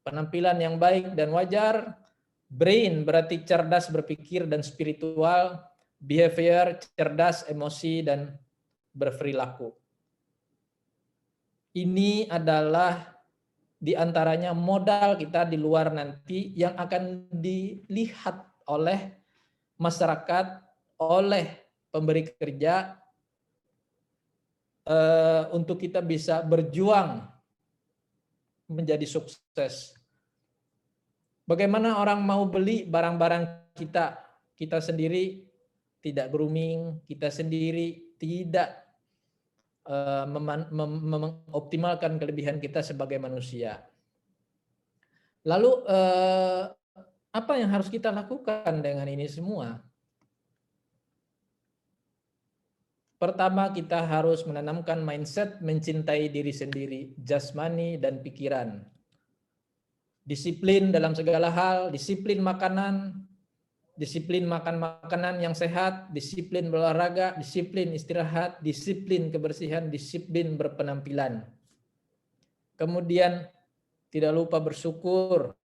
penampilan yang baik dan wajar. Brain berarti cerdas berpikir dan spiritual. Behavior, cerdas emosi dan berperilaku. Ini adalah di antaranya modal kita di luar nanti yang akan dilihat oleh masyarakat, oleh pemberi kerja untuk kita bisa berjuang menjadi sukses. Bagaimana orang mau beli barang-barang kita sendiri tidak grooming, kita sendiri tidak mengoptimalkan kelebihan kita sebagai manusia. Lalu apa yang harus kita lakukan dengan ini semua? Pertama, kita harus menanamkan mindset mencintai diri sendiri, jasmani dan pikiran. Disiplin dalam segala hal, disiplin makanan, disiplin makan makanan yang sehat, disiplin berolahraga, disiplin istirahat, disiplin kebersihan, disiplin berpenampilan. Kemudian tidak lupa bersyukur,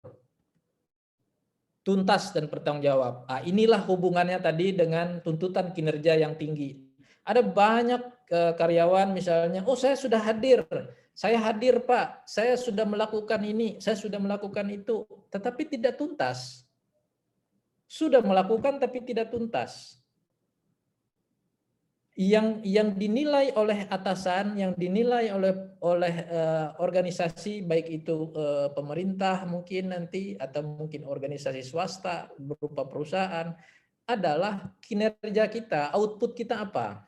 tuntas dan bertanggung jawab. Nah, inilah hubungannya tadi dengan tuntutan kinerja yang tinggi. Ada banyak karyawan misalnya, oh saya sudah hadir, saya hadir Pak, saya sudah melakukan ini, saya sudah melakukan itu, tetapi tidak tuntas. Sudah melakukan tapi tidak tuntas. Yang dinilai oleh atasan, yang dinilai oleh organisasi baik itu pemerintah mungkin nanti atau mungkin organisasi swasta berupa perusahaan, adalah kinerja kita, output kita apa?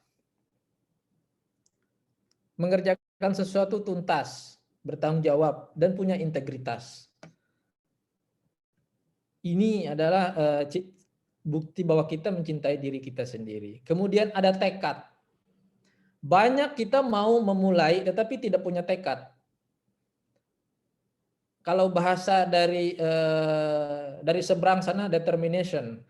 Mengerjakan sesuatu tuntas, bertanggung jawab, dan punya integritas. Ini adalah bukti bahwa kita mencintai diri kita sendiri. Kemudian ada tekad. Banyak kita mau memulai tetapi tidak punya tekad. Kalau bahasa dari seberang sana, determination.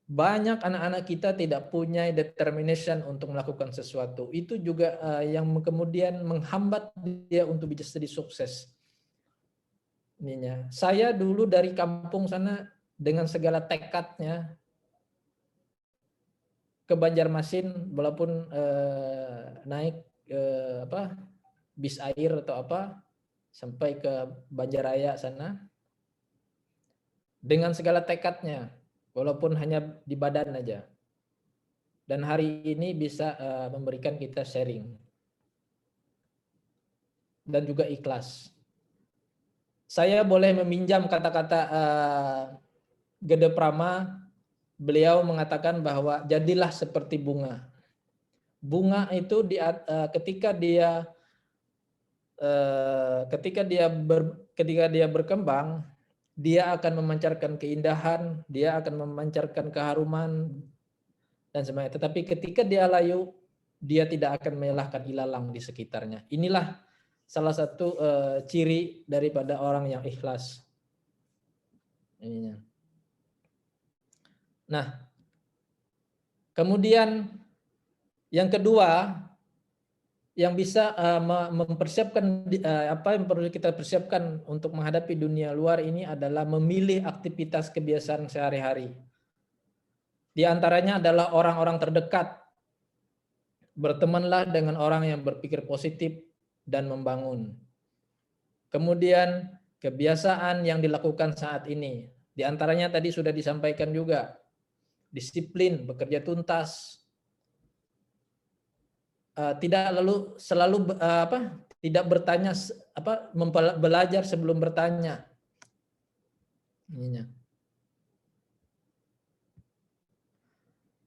Banyak anak-anak kita tidak punya determination untuk melakukan sesuatu. Itu juga yang kemudian menghambat dia untuk bisa jadi sukses. Ininya. Saya dulu dari kampung sana dengan segala tekadnya ke Banjarmasin, walaupun naik bis air atau apa sampai ke Banjaraya sana dengan segala tekadnya. Walaupun hanya di badan aja. Dan hari ini bisa memberikan kita sharing. Dan juga ikhlas. Saya boleh meminjam kata-kata Gede Prama. Beliau mengatakan bahwa jadilah seperti bunga. Bunga itu ketika dia berkembang, dia akan memancarkan keindahan, dia akan memancarkan keharuman dan sebagainya. Tetapi ketika dia layu, dia tidak akan menyalahkan ilalang di sekitarnya. Inilah salah satu ciri daripada orang yang ikhlas. Nah, kemudian yang kedua, yang bisa mempersiapkan apa yang perlu kita persiapkan untuk menghadapi dunia luar ini adalah memilih aktivitas kebiasaan sehari-hari. Di antaranya adalah orang-orang terdekat. Bertemanlah dengan orang yang berpikir positif dan membangun. Kemudian kebiasaan yang dilakukan saat ini. Di antaranya tadi sudah disampaikan juga. Disiplin, bekerja tuntas. Tidak selalu tidak bertanya belajar sebelum bertanya.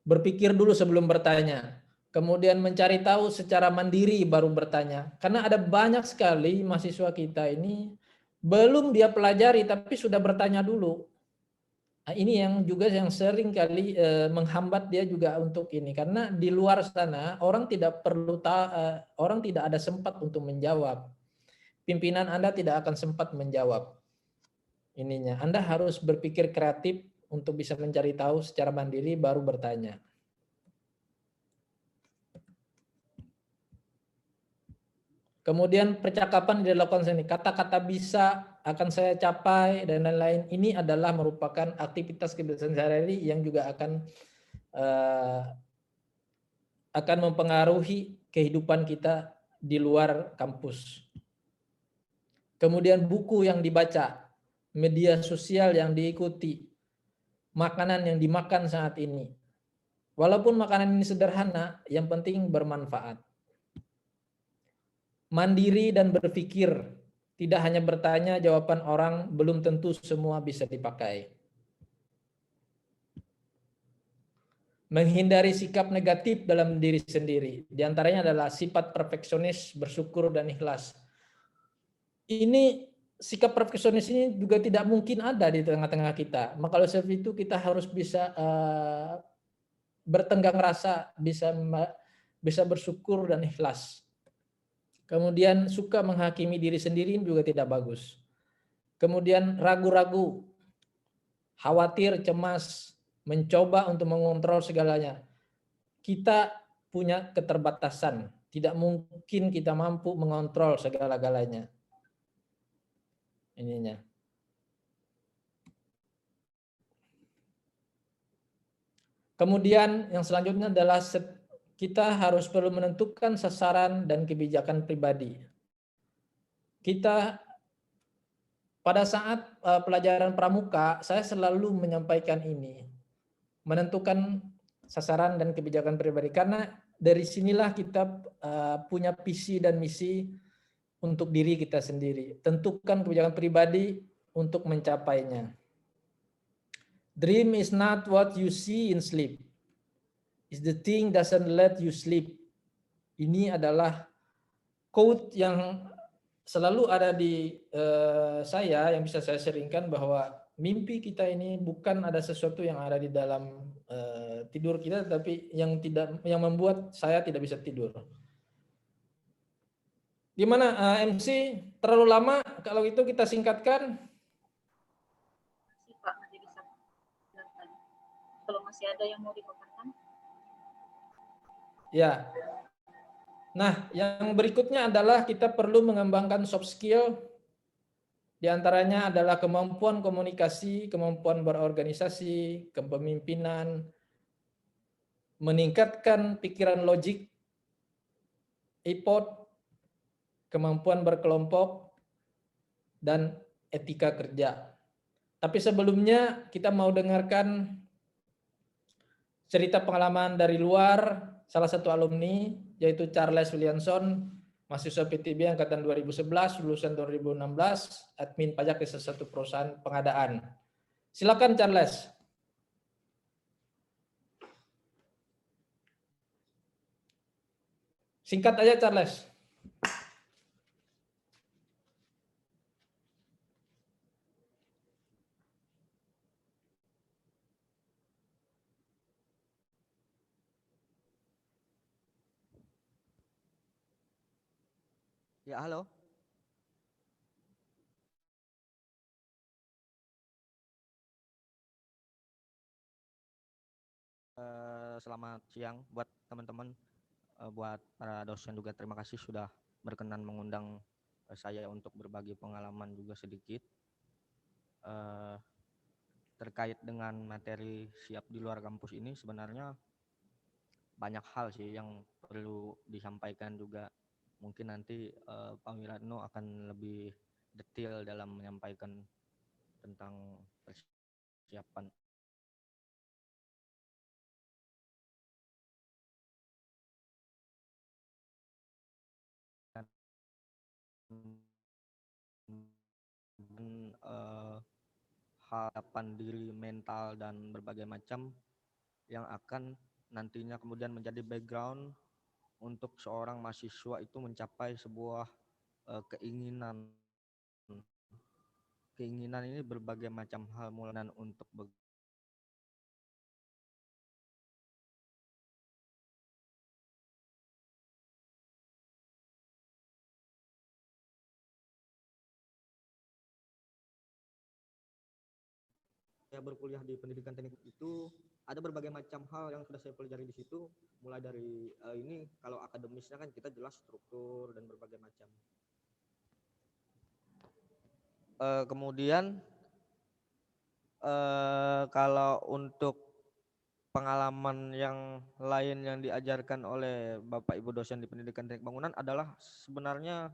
Berpikir dulu sebelum bertanya. Kemudian mencari tahu secara mandiri baru bertanya. Karena ada banyak sekali mahasiswa kita ini belum dia pelajari tapi sudah bertanya dulu. Nah, ini yang juga yang sering kali menghambat dia juga untuk ini, karena di luar sana orang tidak ada sempat untuk menjawab. Pimpinan Anda tidak akan sempat menjawab. Ininya, Anda harus berpikir kreatif untuk bisa mencari tahu secara mandiri baru bertanya. Kemudian percakapan dilakukan sini, kata-kata bisa akan saya capai dan lain-lain. Ini adalah merupakan aktivitas kebiasaan sehari-hari yang juga akan mempengaruhi kehidupan kita di luar kampus. Kemudian buku yang dibaca, media sosial yang diikuti, makanan yang dimakan saat ini. Walaupun makanan ini sederhana, yang penting bermanfaat. Mandiri dan berpikir, tidak hanya bertanya jawaban orang, belum tentu semua bisa dipakai. Menghindari sikap negatif dalam diri sendiri. Di antaranya adalah sifat perfeksionis, bersyukur, dan ikhlas. Ini sikap perfeksionis ini juga tidak mungkin ada di tengah-tengah kita. Maka oleh sebab itu kita harus bisa bertenggang rasa, bisa bersyukur dan ikhlas. Kemudian suka menghakimi diri sendiri juga tidak bagus. Kemudian ragu-ragu, khawatir, cemas, mencoba untuk mengontrol segalanya. Kita punya keterbatasan. Tidak mungkin kita mampu mengontrol segala-galanya. Ininya. Kemudian yang selanjutnya adalah kita harus perlu menentukan sasaran dan kebijakan pribadi. Kita pada saat pelajaran pramuka, saya selalu menyampaikan ini. Menentukan sasaran dan kebijakan pribadi. Karena dari sinilah kita punya visi dan misi untuk diri kita sendiri. Tentukan kebijakan pribadi untuk mencapainya. Dream is not what you see in sleep. It's the thing doesn't let you sleep. Ini adalah quote yang selalu ada di saya, yang bisa saya seringkan, bahwa mimpi kita ini bukan ada sesuatu yang ada di dalam tidur kita, tapi yang membuat saya tidak bisa tidur. Gimana MC? Terlalu lama? Kalau itu kita singkatkan. Masih Pak, masih bisa silakan. Kalau masih ada yang mau dipaparkan. Ya. Nah, yang berikutnya adalah kita perlu mengembangkan soft skill. Di antaranya adalah kemampuan komunikasi, kemampuan berorganisasi, kepemimpinan, meningkatkan pikiran logik, EPOD, kemampuan berkelompok, dan etika kerja. Tapi sebelumnya kita mau dengarkan cerita pengalaman dari luar salah satu alumni, yaitu Charles Williamson, mahasiswa PTB angkatan 2011, lulusan 2016, admin pajak di salah satu perusahaan pengadaan. Silakan Charles. Singkat aja Charles. Ya, halo. Selamat siang buat teman-teman, buat para dosen juga terima kasih sudah berkenan mengundang saya untuk berbagi pengalaman juga sedikit terkait dengan materi siap di luar kampus ini. Sebenarnya banyak hal sih yang perlu disampaikan juga. Mungkin nanti Pak Wiratno akan lebih detail dalam menyampaikan tentang persiapan. Harapan diri, mental, dan berbagai macam yang akan nantinya kemudian menjadi background untuk seorang mahasiswa itu mencapai sebuah keinginan. Keinginan ini berbagai macam hal, mulai untuk saya berkuliah di pendidikan teknik itu ada berbagai macam hal yang sudah saya pelajari di situ, mulai dari ini kalau akademisnya kan kita jelas struktur dan berbagai macam. Kemudian kalau untuk pengalaman yang lain yang diajarkan oleh Bapak Ibu dosen di pendidikan teknik bangunan adalah sebenarnya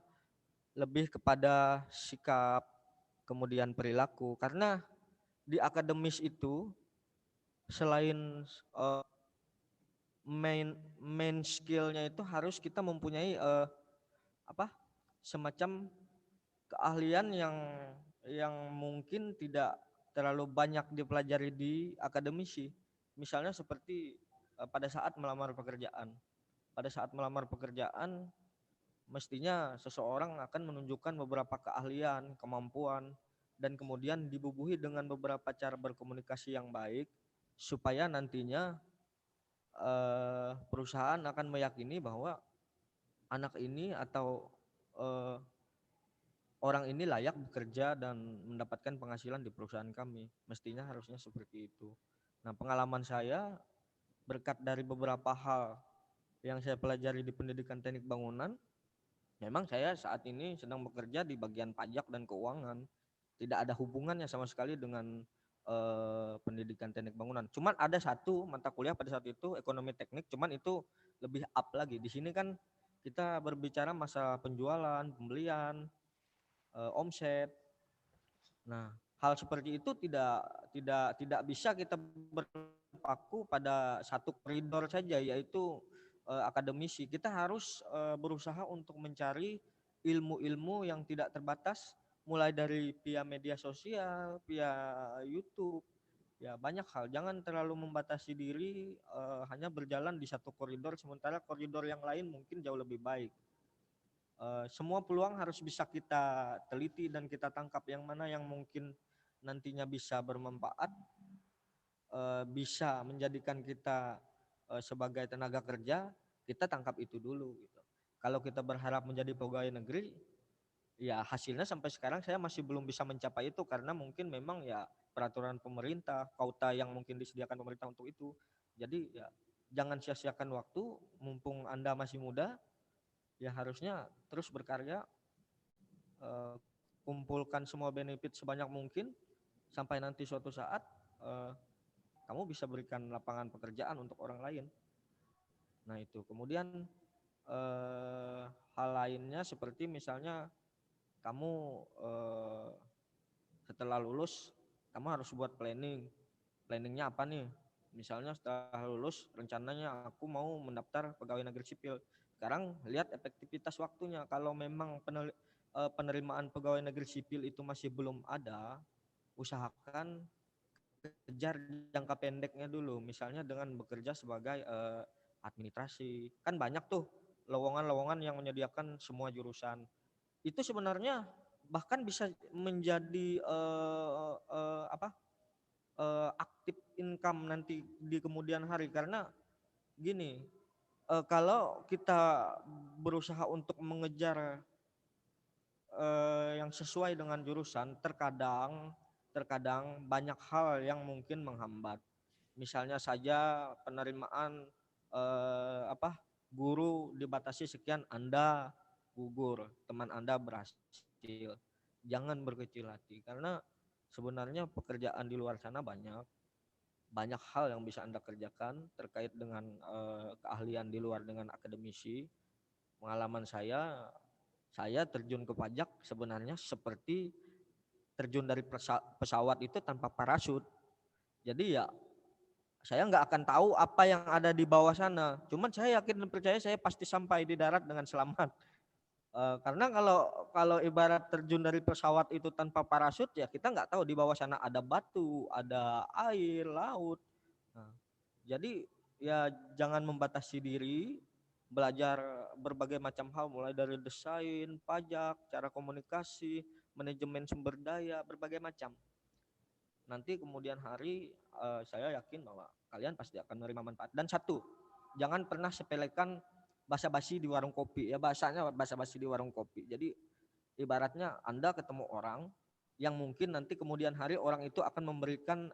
lebih kepada sikap, kemudian perilaku, karena di akademis itu selain main skillnya itu harus kita mempunyai semacam keahlian yang mungkin tidak terlalu banyak dipelajari di akademisi. Misalnya seperti pada saat melamar pekerjaan. Pada saat melamar pekerjaan mestinya seseorang akan menunjukkan beberapa keahlian, kemampuan, dan kemudian dibubuhi dengan beberapa cara berkomunikasi yang baik supaya nantinya perusahaan akan meyakini bahwa anak ini atau orang ini layak bekerja dan mendapatkan penghasilan di perusahaan kami. Mestinya harusnya seperti itu. Nah, pengalaman saya berkat dari beberapa hal yang saya pelajari di pendidikan teknik bangunan, memang saya saat ini sedang bekerja di bagian pajak dan keuangan. Tidak ada hubungannya sama sekali dengan pendidikan teknik bangunan. Cuman ada satu mata kuliah pada saat itu ekonomi teknik, cuman itu lebih up lagi. Di sini kan kita berbicara masa penjualan, pembelian, omset. Nah, hal seperti itu tidak bisa kita berpaku pada satu koridor saja, yaitu akademisi. Kita harus berusaha untuk mencari ilmu-ilmu yang tidak terbatas, mulai dari via media sosial, via YouTube, Ya banyak hal, jangan terlalu membatasi diri hanya berjalan di satu koridor sementara koridor yang lain mungkin jauh lebih baik. Semua peluang harus bisa kita teliti dan kita tangkap, yang mana yang mungkin nantinya bisa bermanfaat, bisa menjadikan kita sebagai tenaga kerja, kita tangkap itu dulu gitu. Kalau kita berharap menjadi pegawai negeri, ya hasilnya sampai sekarang saya masih belum bisa mencapai itu karena mungkin memang ya peraturan pemerintah, kuota yang mungkin disediakan pemerintah untuk itu. Jadi ya jangan sia-siakan waktu, mumpung Anda masih muda, ya harusnya terus berkarya, kumpulkan semua benefit sebanyak mungkin sampai nanti suatu saat kamu bisa berikan lapangan pekerjaan untuk orang lain. Nah itu kemudian hal lainnya seperti misalnya kamu setelah lulus kamu harus buat planningnya apa nih, misalnya setelah lulus rencananya aku mau mendaftar pegawai negeri sipil. Sekarang lihat efektivitas waktunya, kalau memang penerimaan pegawai negeri sipil itu masih belum ada, usahakan kejar jangka pendeknya dulu, misalnya dengan bekerja sebagai administrasi. Kan banyak tuh lowongan-lowongan yang menyediakan semua jurusan. Itu sebenarnya bahkan bisa menjadi aktif income nanti di kemudian hari, karena gini, kalau kita berusaha untuk mengejar yang sesuai dengan jurusan, terkadang banyak hal yang mungkin menghambat. Misalnya saja penerimaan guru dibatasi sekian, Anda gugur, teman Anda berhasil. Jangan berkecil hati karena sebenarnya pekerjaan di luar sana banyak hal yang bisa Anda kerjakan terkait dengan keahlian di luar dengan akademisi. Pengalaman saya terjun ke pajak sebenarnya seperti terjun dari pesawat itu tanpa parasut. Jadi ya saya nggak akan tahu apa yang ada di bawah sana. Cuman saya yakin dan percaya saya pasti sampai di darat dengan selamat. Karena kalau ibarat terjun dari pesawat itu tanpa parasut, ya kita nggak tahu di bawah sana ada batu, ada air, laut. Nah, jadi ya jangan membatasi diri, belajar berbagai macam hal mulai dari desain, pajak, cara komunikasi, manajemen sumber daya, berbagai macam. Nanti kemudian hari saya yakin bahwa kalian pasti akan menerima manfaat. Dan satu, jangan pernah sepelekan basa-basi di warung kopi, ya bahasanya basa-basi di warung kopi. Jadi ibaratnya Anda ketemu orang yang mungkin nanti kemudian hari orang itu akan memberikan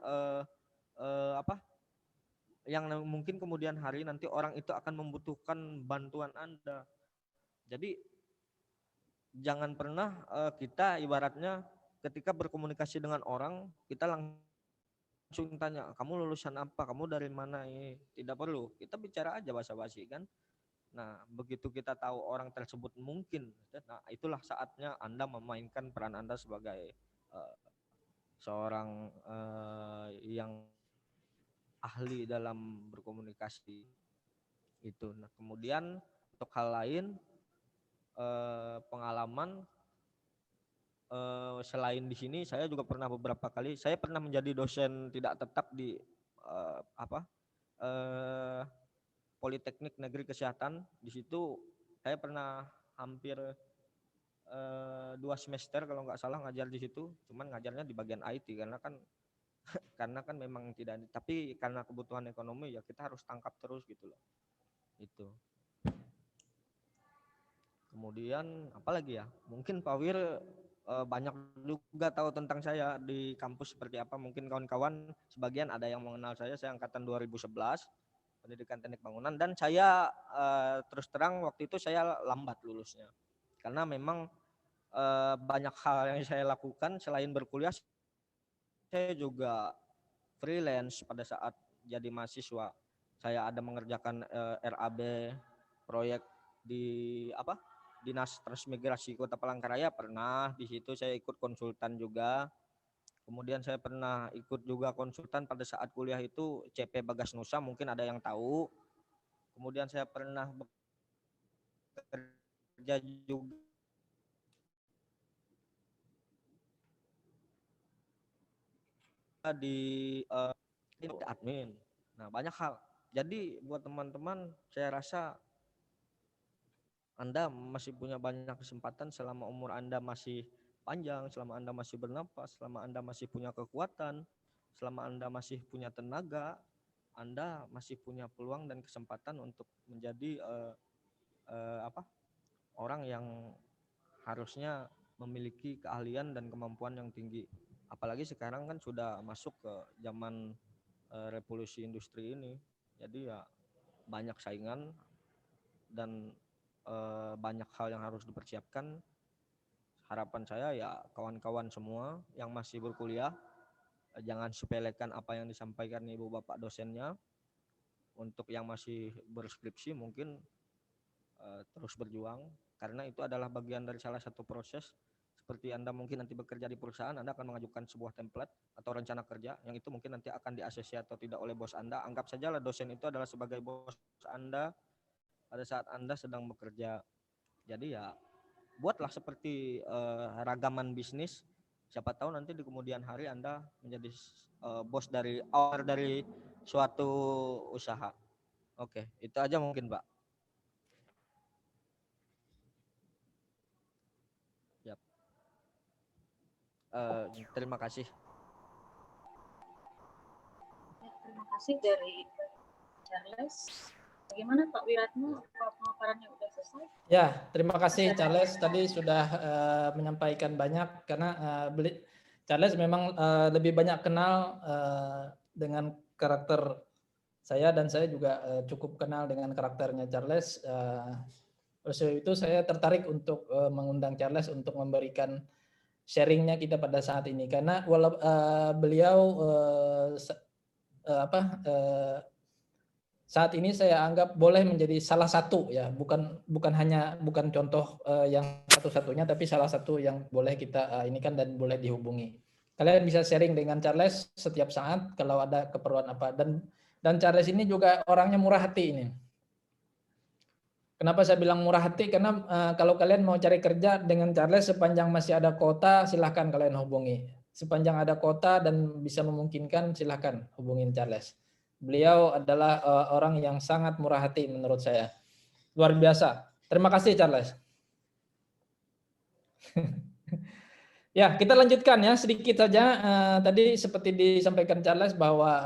yang mungkin kemudian hari nanti orang itu akan membutuhkan bantuan Anda. Jadi jangan pernah kita ibaratnya ketika berkomunikasi dengan orang kita langsung tanya, kamu lulusan apa, kamu dari mana, ini tidak perlu, kita bicara aja basa-basi kan. Nah begitu kita tahu orang tersebut mungkin, nah itulah saatnya Anda memainkan peran Anda sebagai seorang yang ahli dalam berkomunikasi itu. Nah kemudian untuk hal lain, pengalaman selain di sini saya juga pernah beberapa kali saya pernah menjadi dosen tidak tetap di Politeknik Negeri Kesehatan. Di situ saya pernah hampir 2 semester kalau nggak salah ngajar di situ, cuman ngajarnya di bagian IT karena kan memang tidak, tapi karena kebutuhan ekonomi ya kita harus tangkap terus gitu loh. Itu. Kemudian apalagi ya, mungkin Pak Wir banyak juga tahu tentang saya di kampus seperti apa. Mungkin kawan-kawan sebagian ada yang mengenal saya angkatan 2011 pendidikan teknik bangunan, dan saya terus terang waktu itu saya lambat lulusnya karena memang banyak hal yang saya lakukan selain berkuliah. Saya juga freelance pada saat jadi mahasiswa. Saya ada mengerjakan RAB proyek di Dinas Transmigrasi Kota Palangkaraya, pernah di situ saya ikut konsultan juga. Kemudian saya pernah ikut juga konsultan pada saat kuliah itu CP Bagas Nusa, mungkin ada yang tahu. Kemudian saya pernah bekerja juga di admin. Nah, banyak hal. Jadi buat teman-teman, saya rasa Anda masih punya banyak kesempatan selama umur Anda masih panjang, selama Anda masih bernapas, selama Anda masih punya kekuatan, selama Anda masih punya tenaga, Anda masih punya peluang dan kesempatan untuk menjadi orang yang harusnya memiliki keahlian dan kemampuan yang tinggi. Apalagi sekarang kan sudah masuk ke zaman revolusi industri ini. Jadi ya banyak saingan dan banyak hal yang harus dipersiapkan. Harapan saya ya kawan-kawan semua yang masih berkuliah, jangan sepelekan apa yang disampaikan ibu bapak dosennya. Untuk yang masih berskripsi mungkin terus berjuang, karena itu adalah bagian dari salah satu proses. Seperti Anda mungkin nanti bekerja di perusahaan, Anda akan mengajukan sebuah template atau rencana kerja yang itu mungkin nanti akan di-ACC atau tidak oleh bos Anda. Anggap sajalah dosen itu adalah sebagai bos Anda pada saat Anda sedang bekerja. Jadi ya buatlah seperti ragaman bisnis. Siapa tahu nanti di kemudian hari Anda menjadi bos dari owner dari suatu usaha. Oke, itu aja mungkin, Pak. Yap. Terima kasih. Ya, terima kasih dari Charles. Bagaimana Pak Wiratno? Pemaparannya sudah selesai? Ya, terima kasih Charles. Tadi sudah menyampaikan banyak karena Charles memang lebih banyak kenal dengan karakter saya dan saya juga cukup kenal dengan karakternya Charles. Oleh sebab itu saya tertarik untuk mengundang Charles untuk memberikan sharingnya kita pada saat ini karena beliau saat ini saya anggap boleh menjadi salah satu ya, bukan contoh yang satu-satunya, tapi salah satu yang boleh kita ini kan dan boleh dihubungi. Kalian bisa sharing dengan Charles setiap saat kalau ada keperluan apa, dan Charles ini juga orangnya murah hati ini. Kenapa saya bilang murah hati? Karena kalau kalian mau cari kerja dengan Charles sepanjang masih ada kuota, silahkan kalian hubungi. Sepanjang ada kuota dan bisa memungkinkan, silahkan hubungin Charles. Beliau adalah orang yang sangat murah hati menurut saya. Luar biasa. Terima kasih Charles. Ya, kita lanjutkan ya sedikit saja. Tadi seperti disampaikan Charles bahwa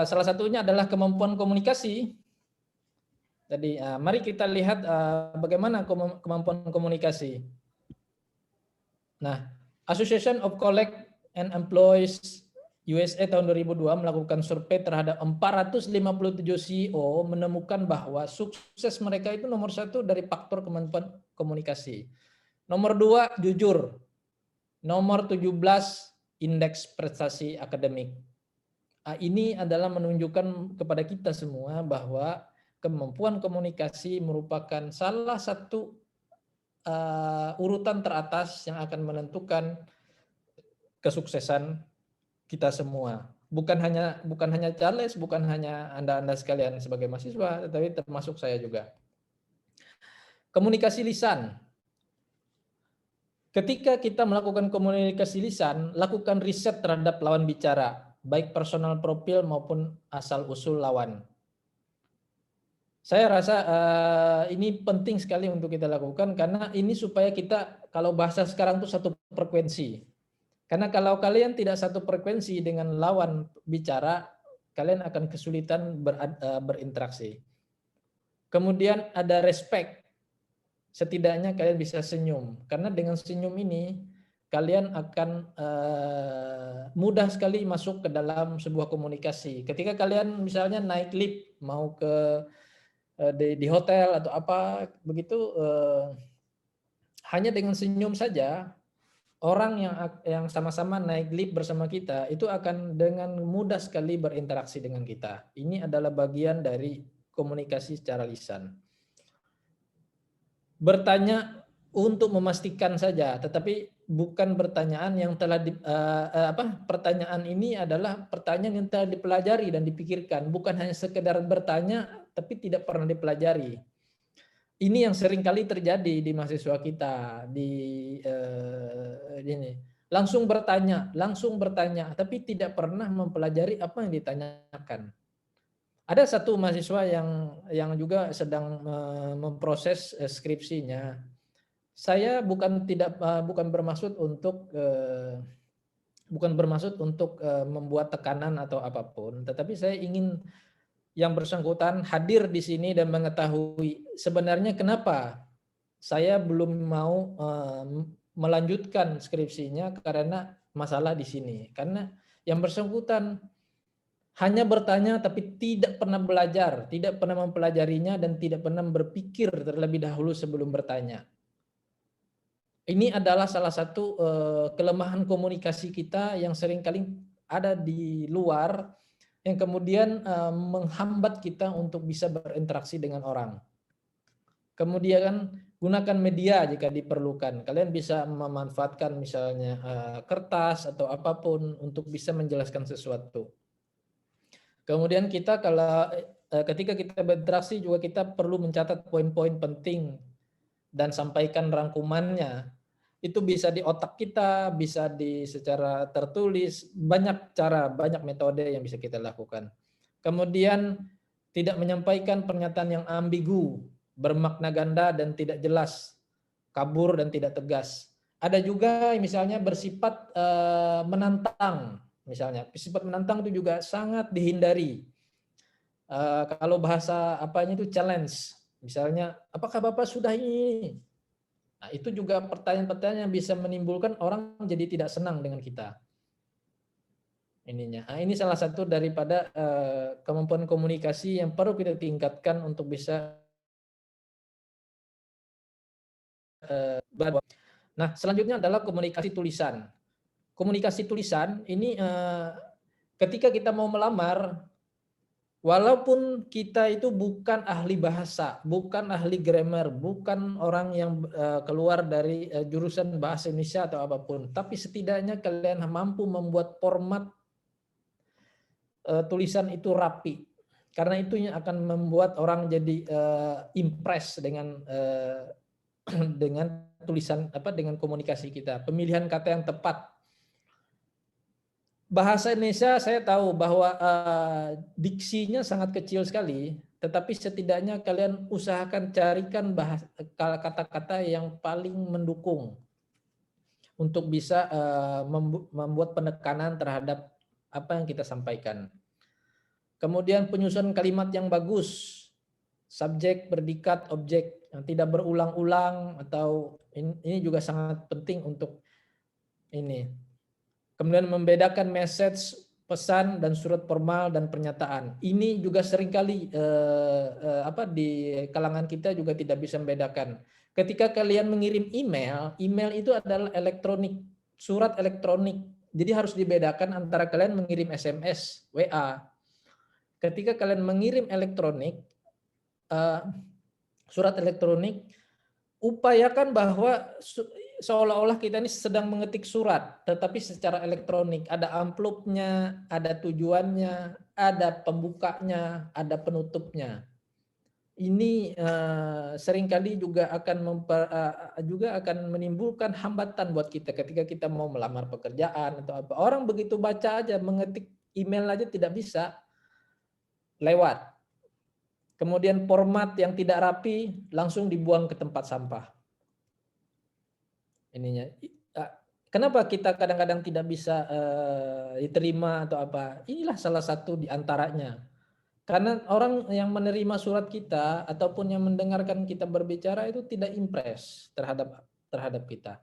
salah satunya adalah kemampuan komunikasi. Jadi mari kita lihat bagaimana kemampuan komunikasi. Nah, Association of College and Employees USA tahun 2002 melakukan survei terhadap 457 CEO menemukan bahwa sukses mereka itu nomor 1 dari faktor kemampuan komunikasi. Nomor 2 jujur. Nomor 17 indeks prestasi akademik. Ini adalah menunjukkan kepada kita semua bahwa kemampuan komunikasi merupakan salah satu urutan teratas yang akan menentukan kesuksesan kita semua. Bukan hanya Charles, bukan hanya Anda sekalian sebagai mahasiswa, tetapi termasuk saya juga. Komunikasi lisan. Ketika kita melakukan komunikasi lisan, lakukan riset terhadap lawan bicara, baik personal profil maupun asal-usul lawan. Saya rasa ini penting sekali untuk kita lakukan karena ini supaya kita, kalau bahasa sekarang itu satu frekuensi. Karena kalau kalian tidak satu frekuensi dengan lawan bicara, kalian akan kesulitan berinteraksi. Kemudian ada respect. Setidaknya kalian bisa senyum. Karena dengan senyum ini, kalian akan mudah sekali masuk ke dalam sebuah komunikasi. Ketika kalian misalnya naik lift, mau ke di hotel atau apa, begitu hanya dengan senyum saja, orang yang sama-sama naik lift bersama kita itu akan dengan mudah sekali berinteraksi dengan kita. Ini adalah bagian dari komunikasi secara lisan. Bertanya untuk memastikan saja, tetapi bukan pertanyaan yang telah pertanyaan ini adalah pertanyaan yang telah dipelajari dan dipikirkan, bukan hanya sekedar bertanya tapi tidak pernah dipelajari. Ini yang sering kali terjadi di mahasiswa kita di ini. langsung bertanya, tapi tidak pernah mempelajari apa yang ditanyakan. Ada satu mahasiswa yang juga sedang memproses skripsinya. Saya bukan bermaksud untuk membuat tekanan atau apapun, tetapi saya ingin yang bersangkutan hadir di sini dan mengetahui sebenarnya kenapa saya belum mau melanjutkan skripsinya karena masalah di sini. Karena yang bersangkutan hanya bertanya tapi tidak pernah belajar, tidak pernah mempelajarinya dan tidak pernah berpikir terlebih dahulu sebelum bertanya. Ini adalah salah satu kelemahan komunikasi kita yang seringkali ada di luar yang kemudian menghambat kita untuk bisa berinteraksi dengan orang. Kemudian gunakan media jika diperlukan. Kalian bisa memanfaatkan misalnya kertas atau apapun untuk bisa menjelaskan sesuatu. Kemudian kita ketika kita berinteraksi juga kita perlu mencatat poin-poin penting dan sampaikan rangkumannya. Itu bisa di otak kita, bisa secara tertulis, banyak cara, banyak metode yang bisa kita lakukan. Kemudian tidak menyampaikan pernyataan yang ambigu, bermakna ganda dan tidak jelas, kabur dan tidak tegas. Ada juga misalnya bersifat menantang, misalnya sifat menantang itu juga sangat dihindari. Kalau bahasa apanya itu challenge, misalnya apakah Bapak sudah ini? Nah, itu juga pertanyaan-pertanyaan yang bisa menimbulkan orang jadi tidak senang dengan kita. Ininya. Nah, ini salah satu daripada kemampuan komunikasi yang perlu kita tingkatkan untuk bisa Nah, selanjutnya adalah komunikasi tulisan. Komunikasi tulisan ini ketika kita mau melamar, walaupun kita itu bukan ahli bahasa, bukan ahli grammar, bukan orang yang keluar dari jurusan bahasa Indonesia atau apapun, tapi setidaknya kalian mampu membuat format tulisan itu rapi. Karena itu yang akan membuat orang jadi impress dengan tulisan dengan komunikasi kita, pemilihan kata yang tepat. Bahasa Indonesia saya tahu bahwa diksinya sangat kecil sekali, tetapi setidaknya kalian usahakan carikan kata-kata yang paling mendukung untuk bisa membuat penekanan terhadap apa yang kita sampaikan. Kemudian penyusunan kalimat yang bagus, subjek, predikat, objek yang tidak berulang-ulang, atau ini juga sangat penting untuk ini. Kemudian membedakan message, pesan, dan surat formal dan pernyataan. Ini juga seringkali di kalangan kita juga tidak bisa membedakan. Ketika kalian mengirim email, email itu adalah elektronik, surat elektronik. Jadi harus dibedakan antara kalian mengirim SMS, WA. Ketika kalian mengirim elektronik, surat elektronik, upayakan bahwa seolah-olah kita ini sedang mengetik surat, tetapi secara elektronik. Ada amplopnya, ada tujuannya, ada pembukanya, ada penutupnya. Ini seringkali juga akan menimbulkan hambatan buat kita ketika kita mau melamar pekerjaan atau apa. Orang begitu baca aja, mengetik email aja tidak bisa, lewat. Kemudian format yang tidak rapi langsung dibuang ke tempat sampah. Ininya. Kenapa kita kadang-kadang tidak bisa diterima atau apa? Inilah salah satu di antaranya. Karena orang yang menerima surat kita ataupun yang mendengarkan kita berbicara itu tidak impress terhadap kita.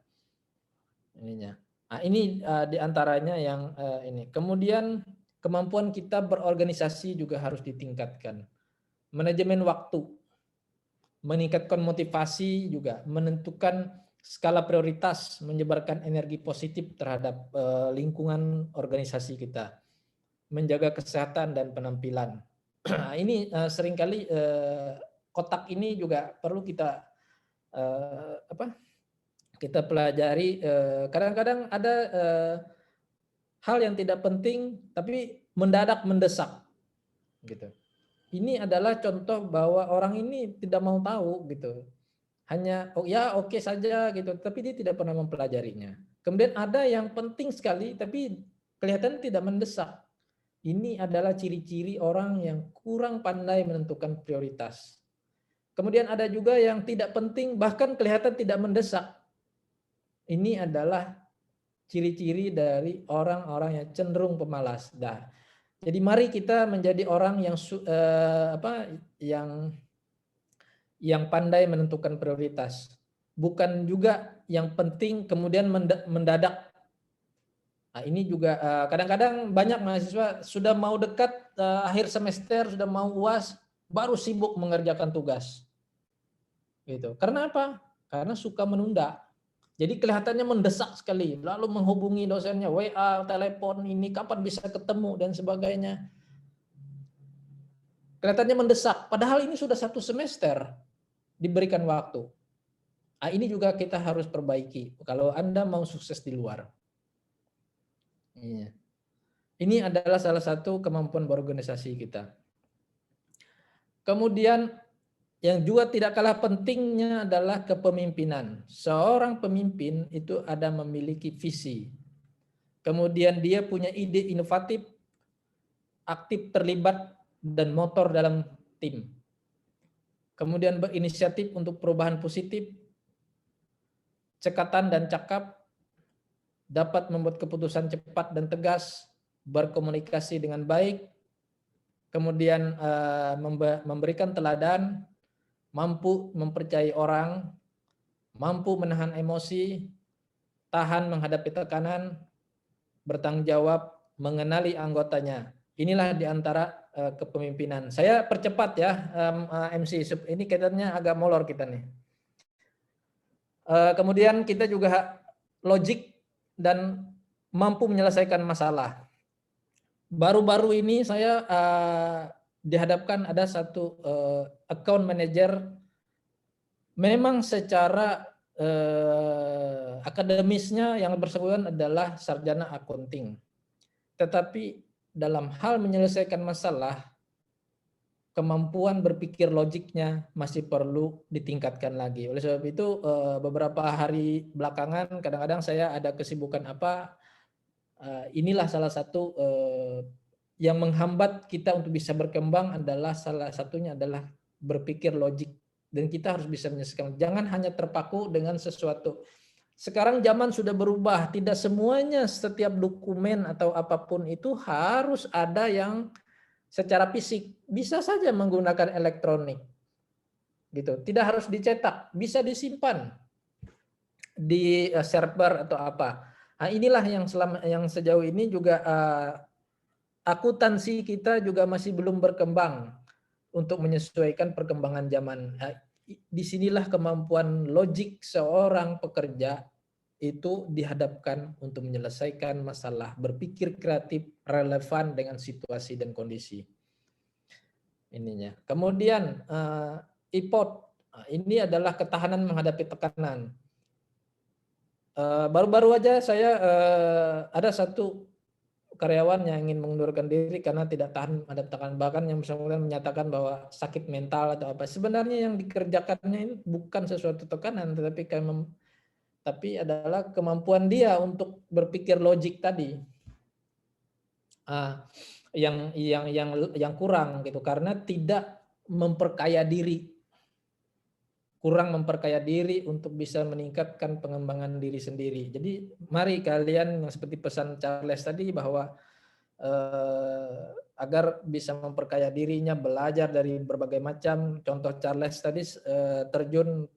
Ininya. Nah, ini di antaranya yang ini. Kemudian kemampuan kita berorganisasi juga harus ditingkatkan. Manajemen waktu, meningkatkan motivasi juga, menentukan skala prioritas, menyebarkan energi positif terhadap lingkungan organisasi kita, menjaga kesehatan dan penampilan. Ini seringkali kotak ini juga perlu kita kita pelajari. Kadang-kadang ada hal yang tidak penting tapi mendadak mendesak, gitu. Ini adalah contoh bahwa orang ini tidak mau tahu gitu. Hanya oke saja gitu, tapi dia tidak pernah mempelajarinya. Kemudian ada yang penting sekali tapi kelihatan tidak mendesak. Ini adalah ciri-ciri orang yang kurang pandai menentukan prioritas. Kemudian ada juga yang tidak penting bahkan kelihatan tidak mendesak. Ini adalah ciri-ciri dari orang-orang yang cenderung pemalas. Nah, jadi mari kita menjadi orang yang pandai menentukan prioritas. Bukan juga yang penting kemudian mendadak. Nah, ini juga kadang-kadang banyak mahasiswa sudah mau dekat akhir semester, sudah mau UAS, baru sibuk mengerjakan tugas. Gitu. Karena apa? Karena suka menunda. Jadi kelihatannya mendesak sekali, lalu menghubungi dosennya, WA, telepon, ini kapan bisa ketemu dan sebagainya. Kelihatannya mendesak, padahal ini sudah 1 semester diberikan waktu. Nah, ini juga kita harus perbaiki kalau Anda mau sukses di luar. Ini adalah salah satu kemampuan berorganisasi kita. Kemudian yang juga tidak kalah pentingnya adalah kepemimpinan. Seorang pemimpin itu ada memiliki visi. Kemudian dia punya ide inovatif, aktif terlibat dan motor dalam tim. Kemudian berinisiatif untuk perubahan positif, cekatan dan cakap, dapat membuat keputusan cepat dan tegas, berkomunikasi dengan baik, kemudian memberikan teladan, mampu mempercayai orang, mampu menahan emosi, tahan menghadapi tekanan, bertanggung jawab, mengenali anggotanya. Inilah diantara kepemimpinan. Saya percepat ya, MC. Ini kaitannya agak molor kita nih. Kemudian kita juga logik dan mampu menyelesaikan masalah. Baru-baru ini saya dihadapkan ada satu account manager, memang secara akademisnya yang bersangkutan adalah sarjana accounting, tetapi dalam hal menyelesaikan masalah, kemampuan berpikir logiknya masih perlu ditingkatkan lagi. Oleh sebab itu beberapa hari belakangan kadang-kadang saya ada kesibukan apa, inilah salah satu yang menghambat kita untuk bisa berkembang adalah salah satunya adalah berpikir logik, dan kita harus bisa menyelesaikan. Jangan hanya terpaku dengan sesuatu. Sekarang zaman sudah berubah, tidak semuanya setiap dokumen atau apapun itu harus ada yang secara fisik, bisa saja menggunakan elektronik. Gitu. Tidak harus dicetak, bisa disimpan di server atau apa. Nah, inilah yang sejauh ini juga akuntansi kita juga masih belum berkembang untuk menyesuaikan perkembangan zaman. Disinilah kemampuan logik seorang pekerja itu dihadapkan untuk menyelesaikan masalah, berpikir kreatif, relevan dengan situasi dan kondisi. Ininya. Kemudian IPOT, ini adalah ketahanan menghadapi tekanan. Baru-baru aja saya ada satu karyawan yang ingin mengundurkan diri karena tidak tahan ada tekanan, bahkan yang bersangkutan menyatakan bahwa sakit mental atau apa. Sebenarnya yang dikerjakannya ini bukan sesuatu tekanan, tapi adalah kemampuan dia untuk berpikir logik tadi yang kurang gitu, karena tidak memperkaya diri, kurang memperkaya diri untuk bisa meningkatkan pengembangan diri sendiri. Jadi mari kalian yang seperti pesan Charles tadi bahwa agar bisa memperkaya dirinya, belajar dari berbagai macam. Contoh Charles tadi terjun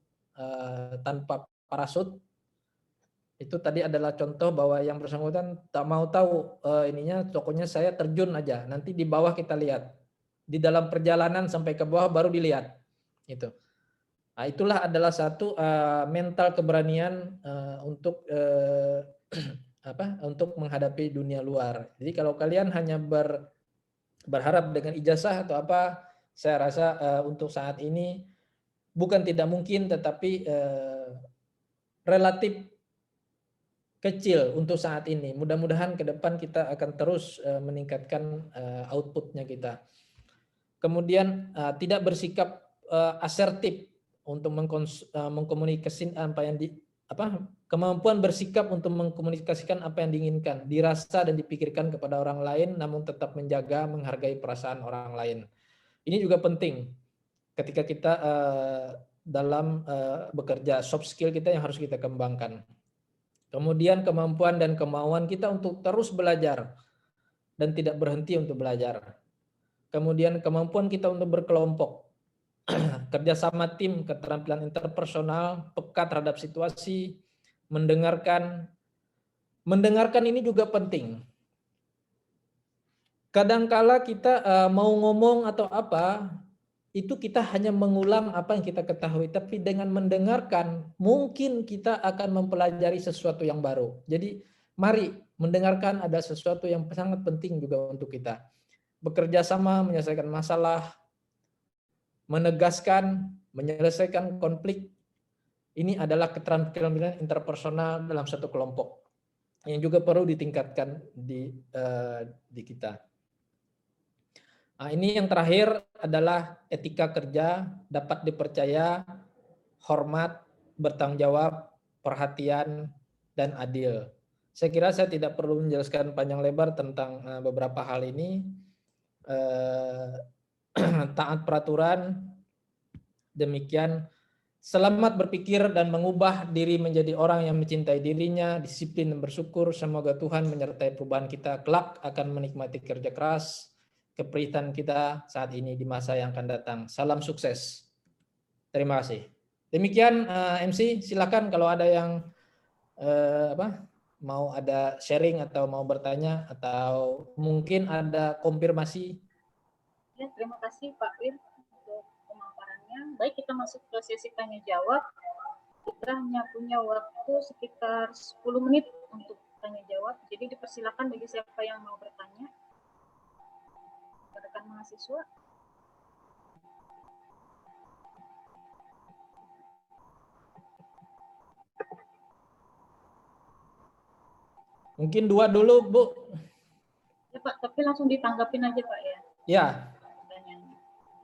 tanpa parasut. Itu tadi adalah contoh bahwa yang bersangkutan tak mau tahu ininya, pokoknya saya terjun aja. Nanti di bawah kita lihat. Di dalam perjalanan sampai ke bawah baru dilihat. Gitu. Nah, itulah adalah satu mental keberanian untuk untuk menghadapi dunia luar. Jadi kalau kalian hanya berharap dengan ijazah atau apa, saya rasa untuk saat ini bukan tidak mungkin, tetapi relatif kecil untuk saat ini. Mudah-mudahan ke depan kita akan terus meningkatkan outputnya kita. Kemudian tidak bersikap asertif untuk mengkomunikasikan apa yang kemampuan bersikap untuk mengkomunikasikan apa yang diinginkan, dirasa dan dipikirkan kepada orang lain, namun tetap menjaga, menghargai perasaan orang lain. Ini juga penting ketika kita dalam bekerja, soft skill kita yang harus kita kembangkan. Kemudian kemampuan dan kemauan kita untuk terus belajar dan tidak berhenti untuk belajar. Kemudian kemampuan kita untuk berkelompok, kerjasama tim, keterampilan interpersonal, peka terhadap situasi, mendengarkan. Mendengarkan ini juga penting. Kadangkala kita mau ngomong atau apa, itu kita hanya mengulang apa yang kita ketahui, tapi dengan mendengarkan mungkin kita akan mempelajari sesuatu yang baru. Jadi mari mendengarkan, ada sesuatu yang sangat penting juga untuk kita. Bekerja sama, menyelesaikan masalah, menegaskan, menyelesaikan konflik. Ini adalah keterampilan interpersonal dalam satu kelompok yang juga perlu ditingkatkan di kita. Nah, ini yang terakhir adalah etika kerja, dapat dipercaya, hormat, bertanggung jawab, perhatian, dan adil. Saya kira saya tidak perlu menjelaskan panjang lebar tentang beberapa hal ini. Taat peraturan, demikian. Selamat berpikir dan mengubah diri menjadi orang yang mencintai dirinya, disiplin dan bersyukur. Semoga Tuhan menyertai perubahan kita kelak, akan menikmati kerja keras, kepahitan kita saat ini di masa yang akan datang. Salam sukses. Terima kasih. Demikian MC, silakan kalau ada yang mau ada sharing atau mau bertanya atau mungkin ada konfirmasi. Ya, terima kasih Pak Wir untuk pemaparannya. Baik, kita masuk ke sesi tanya jawab. Kita hanya punya waktu sekitar 10 menit untuk tanya jawab. Jadi dipersilakan bagi siapa yang mau bertanya. Rekan mahasiswa. Mungkin 2 dulu, Bu. Ya Pak, tapi langsung ditanggapin aja Pak ya. Ya.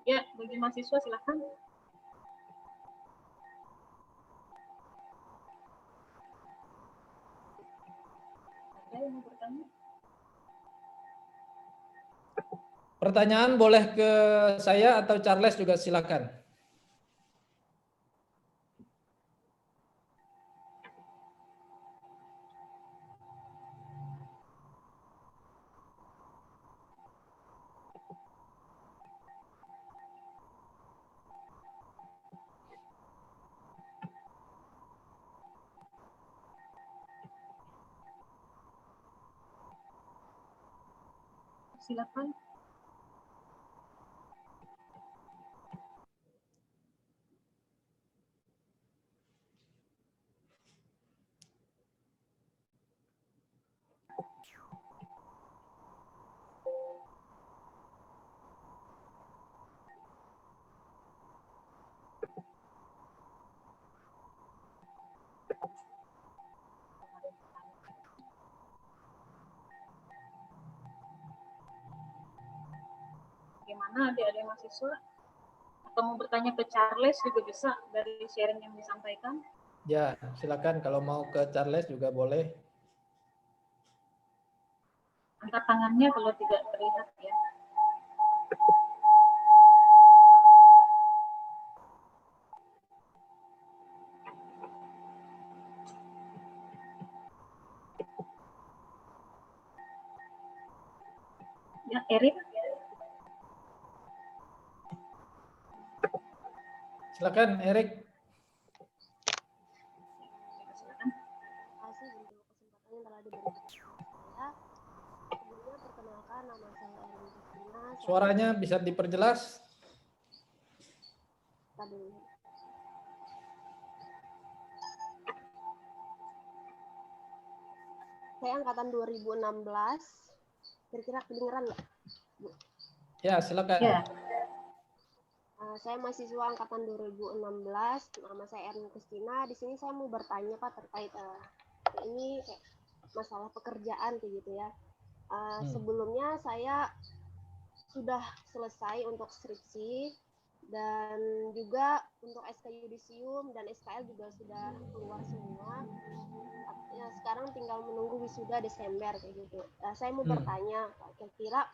Ya, bagi mahasiswa silakan. Ada yang mau bertanya? Pertanyaan boleh ke saya atau Charles juga silakan. Silakan. Bagaimana adik-adik mahasiswa? Atau mau bertanya ke Charles juga bisa dari sharing yang disampaikan? Ya, silakan kalau mau ke Charles juga boleh. Angkat tangannya kalau tidak terlihat ya. Ya, Erik. Silakan, Erik. Silakan. Terima kasih untuk kesempatan yang telah diberikan saya. Sebelumnya perkenalkan, nama saya Erin Christina. Suaranya bisa diperjelas? Tadi. Saya angkatan 2016. Kira-kira kedengeran nggak? Ya, silakan. Ya. Saya mahasiswa angkatan 2016. Nama saya Erin Christina. Di sini saya mau bertanya Pak terkait ini kayak masalah pekerjaan kayak gitu ya. Sebelumnya saya sudah selesai untuk skripsi Dan juga untuk SK Yudisium dan SKL juga sudah keluar semua. Ya, sekarang tinggal menunggu wisuda Desember kayak gitu. Saya mau bertanya, kira-kira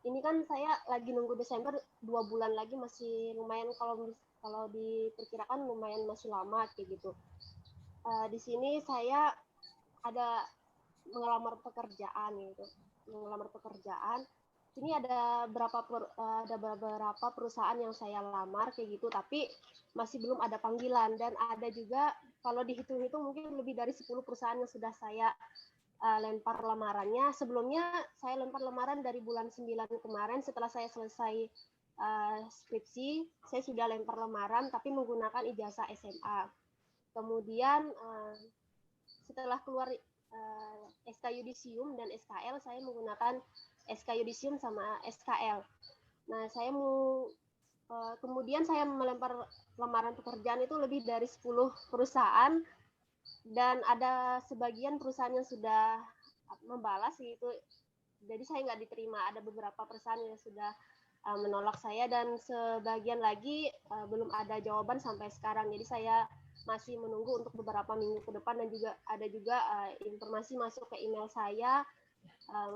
ini kan saya lagi nunggu Desember 2 bulan lagi, masih lumayan, kalau diperkirakan lumayan masih lama kayak gitu. Di sini saya ada mengelamar pekerjaan gitu. Sini ada beberapa perusahaan yang saya lamar kayak gitu, tapi masih belum ada panggilan. Dan ada juga, kalau dihitung-hitung mungkin lebih dari 10 perusahaan yang sudah saya lempar lamarannya. Sebelumnya saya lempar lamaran dari bulan 9 kemarin, setelah saya selesai skripsi, saya sudah lempar lamaran tapi menggunakan ijazah SMA. Kemudian setelah keluar SK Yudisium dan SKL, saya menggunakan SK Yudisium sama SKL. Nah, saya mau kemudian saya melempar lamaran pekerjaan itu lebih dari 10 perusahaan, dan ada sebagian perusahaan yang sudah membalas gitu. Jadi saya nggak diterima. Ada beberapa perusahaan yang sudah menolak saya, dan sebagian lagi belum ada jawaban sampai sekarang. Jadi saya masih menunggu untuk beberapa minggu ke depan, dan juga ada juga informasi masuk ke email saya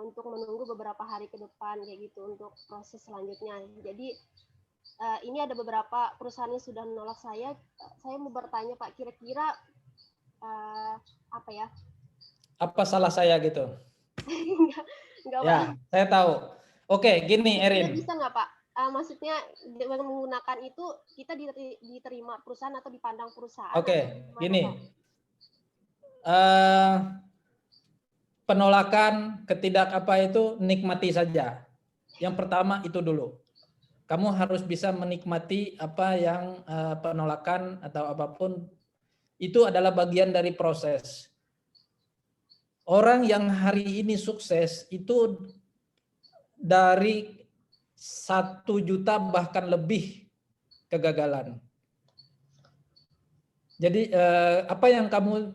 untuk menunggu beberapa hari ke depan kayak gitu untuk proses selanjutnya. Jadi ini ada beberapa perusahaan yang sudah menolak saya. Saya mau bertanya Pak, kira-kira apa ya? Apa salah saya gitu? Enggak, Ya, Pak. saya tahu. Oke, gini Erin. Bisa nggak Pak? Maksudnya dengan menggunakan itu kita diterima perusahaan atau dipandang perusahaan? Oke, gini. Penolakan, itu nikmati saja. Yang pertama itu dulu. Kamu harus bisa menikmati apa yang penolakan atau apapun itu adalah bagian dari proses. Orang yang hari ini sukses itu dari 1 juta bahkan lebih kegagalan. Jadi apa yang kamu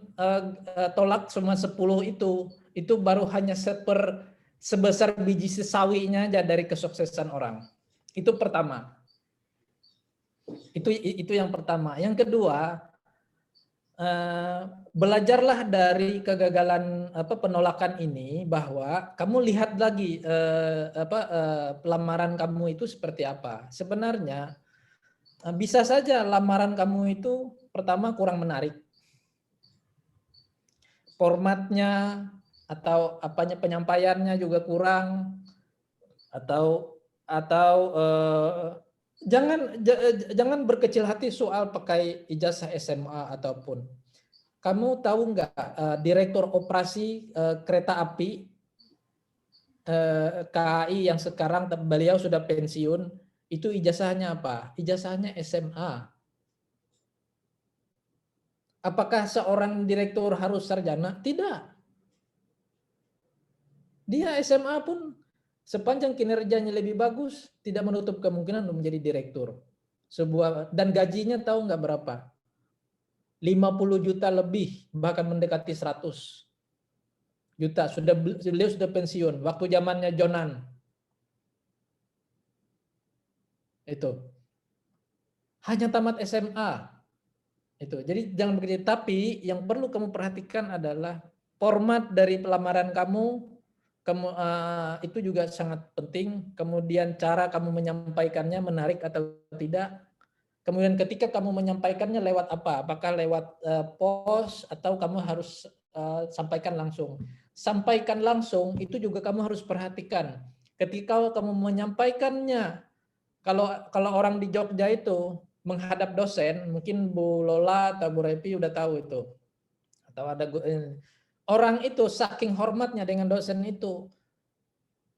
tolak semua 10 itu baru hanya sebesar biji sawinya aja dari kesuksesan orang. Itu pertama. Itu yang pertama. Yang kedua, belajarlah dari kegagalan penolakan ini, bahwa kamu lihat lagi lamaran kamu itu seperti apa. Sebenarnya bisa saja lamaran kamu itu pertama kurang menarik, formatnya atau penyampaiannya juga kurang, atau jangan berkecil hati soal pakai ijazah SMA ataupun. Kamu tahu nggak direktur operasi kereta api KAI yang sekarang beliau sudah pensiun, itu ijazahnya apa? Ijazahnya SMA. Apakah seorang direktur harus sarjana? Tidak. Dia SMA pun sepanjang kinerjanya lebih bagus, tidak menutup kemungkinan untuk menjadi direktur. Dan gajinya tahu nggak berapa? 50 juta lebih, bahkan mendekati 100 juta. Beliau sudah pensiun, waktu zamannya Jonan. Itu. Hanya tamat SMA. Itu. Jadi jangan begitu. Tapi yang perlu kamu perhatikan adalah format dari pelamaran kamu itu juga sangat penting. Kemudian cara kamu menyampaikannya menarik atau tidak. Kemudian ketika kamu menyampaikannya lewat apa? Apakah lewat post atau kamu harus sampaikan langsung? Sampaikan langsung itu juga kamu harus perhatikan. Ketika kamu menyampaikannya, kalau orang di Jogja itu menghadap dosen, mungkin Bu Lola atau Bu Repi udah tahu itu. Atau ada orang itu saking hormatnya dengan dosen itu,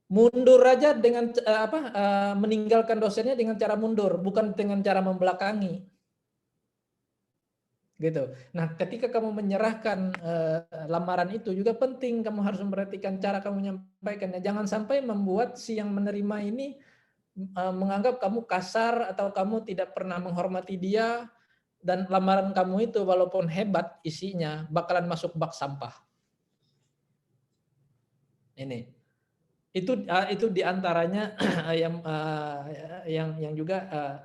mundur aja dengan meninggalkan dosennya dengan cara mundur, bukan dengan cara membelakangi. Gitu. Nah, ketika kamu menyerahkan lamaran itu juga penting, kamu harus memperhatikan cara kamu menyampaikannya. Jangan sampai membuat si yang menerima ini menganggap kamu kasar atau kamu tidak pernah menghormati dia, dan lamaran kamu itu walaupun hebat isinya bakalan masuk bak sampah. Ini. Itu diantaranya yang juga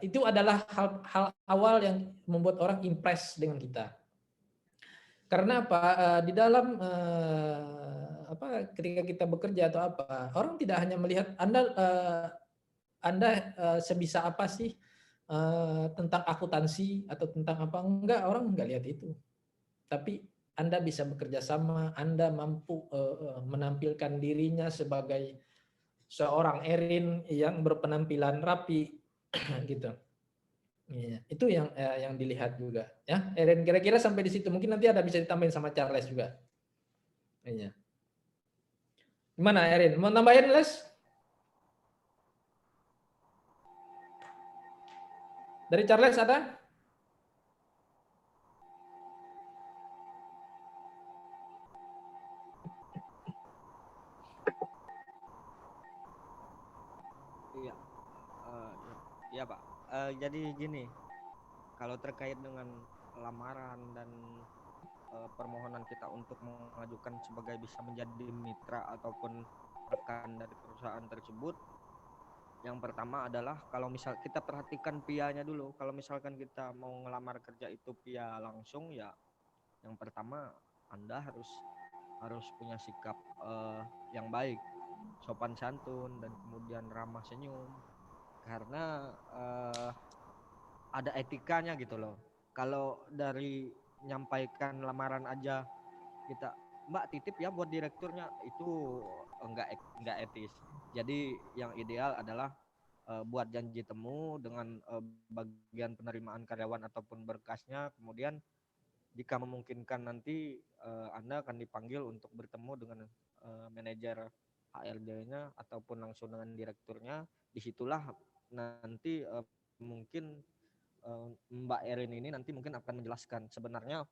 itu adalah hal awal yang membuat orang impress dengan kita. Karena apa? Di dalam ketika kita bekerja atau apa, orang tidak hanya melihat Anda sebisa apa sih tentang akuntansi atau tentang apa, enggak, orang enggak lihat itu. Tapi Anda bisa bekerja sama, Anda mampu menampilkan dirinya sebagai seorang Erin yang berpenampilan rapi gitu. Iya, itu yang dilihat juga ya. Erin, kira-kira sampai di situ. Mungkin nanti ada bisa ditambahin sama Charles juga. Iya. Gimana Erin? Mau nambahin, Les? Dari Charles ada? Iya, ya Pak. Jadi gini, kalau terkait dengan lamaran dan permohonan kita untuk mengajukan sebagai bisa menjadi mitra ataupun rekan dari perusahaan tersebut, yang pertama adalah kalau misal kita perhatikan PIA-nya dulu. Kalau misalkan kita mau ngelamar kerja itu PIA langsung, ya yang pertama Anda harus punya sikap yang baik, sopan santun, dan kemudian ramah senyum, karena ada etikanya gitu loh. Kalau dari menyampaikan lamaran aja kita, Mbak titip ya buat direkturnya, itu enggak etis. Jadi yang ideal adalah buat janji temu dengan bagian penerimaan karyawan ataupun berkasnya, kemudian jika memungkinkan nanti Anda akan dipanggil untuk bertemu dengan manajer HRD-nya ataupun langsung dengan direkturnya. Disitulah nanti mungkin Mbak Erin ini nanti mungkin akan menjelaskan sebenarnya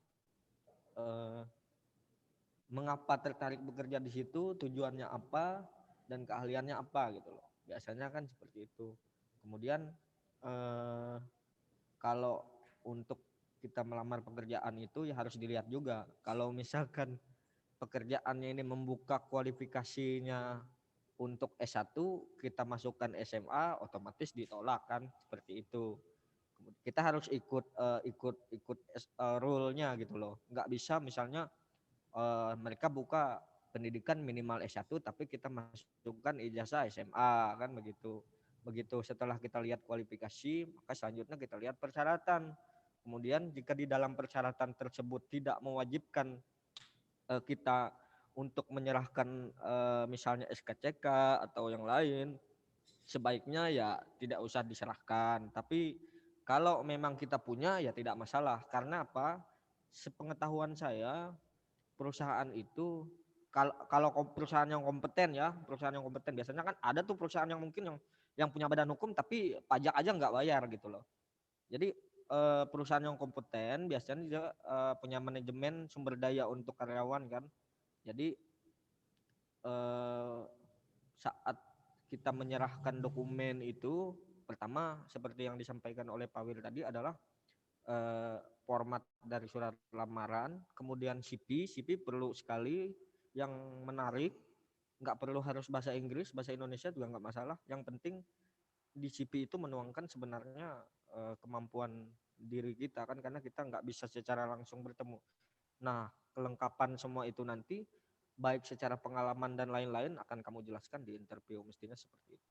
mengapa tertarik bekerja di situ, tujuannya apa, dan keahliannya apa gitu loh. Biasanya kan seperti itu. Kemudian kalau untuk kita melamar pekerjaan itu ya harus dilihat juga. Kalau misalkan pekerjaannya ini membuka kualifikasinya untuk S1, kita masukkan SMA, otomatis ditolak kan, seperti itu. Kita harus ikut rule-nya gitu loh. Nggak bisa misalnya mereka buka pendidikan minimal S1 tapi kita masukkan ijazah SMA kan begitu. Begitu setelah kita lihat kualifikasi, maka selanjutnya kita lihat persyaratan. Kemudian jika di dalam persyaratan tersebut tidak mewajibkan kita untuk menyerahkan misalnya SKCK atau yang lain, sebaiknya ya tidak usah diserahkan. Tapi kalau memang kita punya ya tidak masalah. Karena apa? Sepengetahuan saya, perusahaan itu kalau perusahaan yang kompeten ya, perusahaan yang kompeten biasanya kan ada tuh perusahaan yang mungkin yang punya badan hukum tapi pajak aja nggak bayar gitu loh. Jadi perusahaan yang kompeten biasanya dia punya manajemen sumber daya untuk karyawan kan. Jadi saat kita menyerahkan dokumen itu, pertama seperti yang disampaikan oleh Pak Wir tadi adalah format dari surat lamaran, kemudian CV perlu sekali yang menarik, nggak perlu harus bahasa Inggris, bahasa Indonesia juga nggak masalah. Yang penting di CV itu menuangkan sebenarnya kemampuan diri kita kan, karena kita nggak bisa secara langsung bertemu. Nah, kelengkapan semua itu nanti baik secara pengalaman dan lain-lain akan kamu jelaskan di interview, mestinya seperti itu.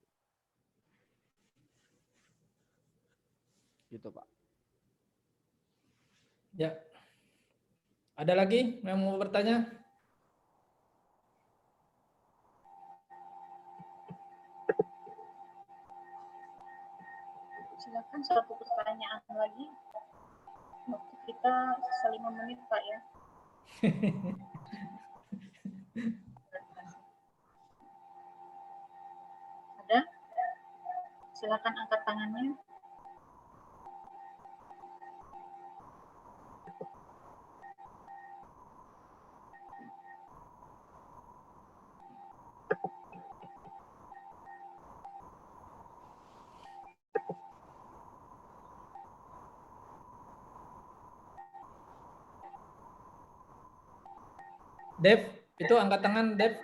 Gitu, Pak. Ya. Ada lagi yang mau bertanya? Silakan satu pertanyaan lagi. Waktu kita sisa 5 menit, Pak ya. Ada? Silakan angkat tangannya. Dev, itu angkat tangan, Dev.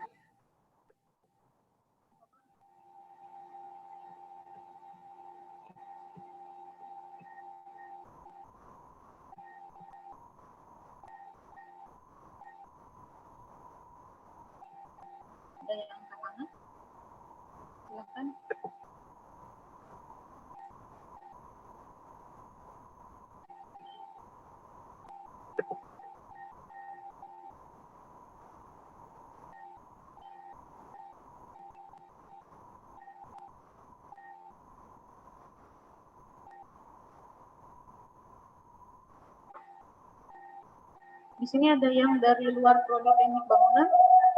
ada yang angkat tangan? Silakan. Di sini ada yang dari luar prodi teknik bangunan, teknik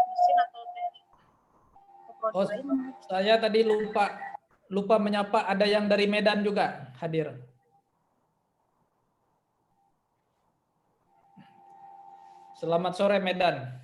mesin atau teknik prodi Oh, lain. saya tadi lupa menyapa, ada yang dari Medan juga hadir. Selamat sore Medan.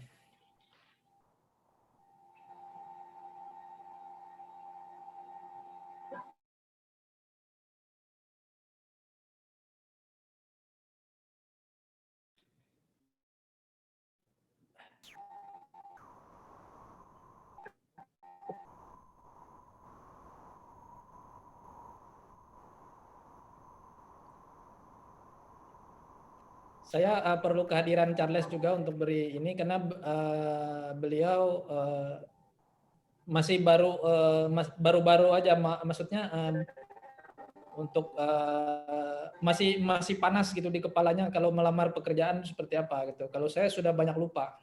Saya perlu kehadiran Charles juga untuk beri ini karena beliau masih baru-baru aja, maksudnya untuk masih panas gitu di kepalanya kalau melamar pekerjaan seperti apa gitu. Kalau saya sudah banyak lupa.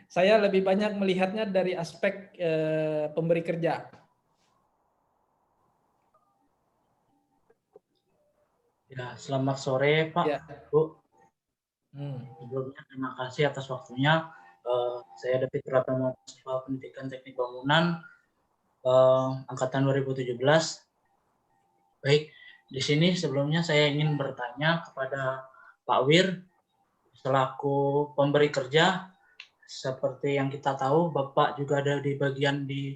Saya lebih banyak melihatnya dari aspek pemberi kerja. Ya, selamat sore Pak, Ya. Bu. Sebelumnya terima kasih atas waktunya. Saya David Pratama, mahasiswa Pendidikan Teknik Bangunan angkatan 2017. Baik, di sini sebelumnya saya ingin bertanya kepada Pak Wir selaku pemberi kerja. Seperti yang kita tahu, Bapak juga ada di bagian di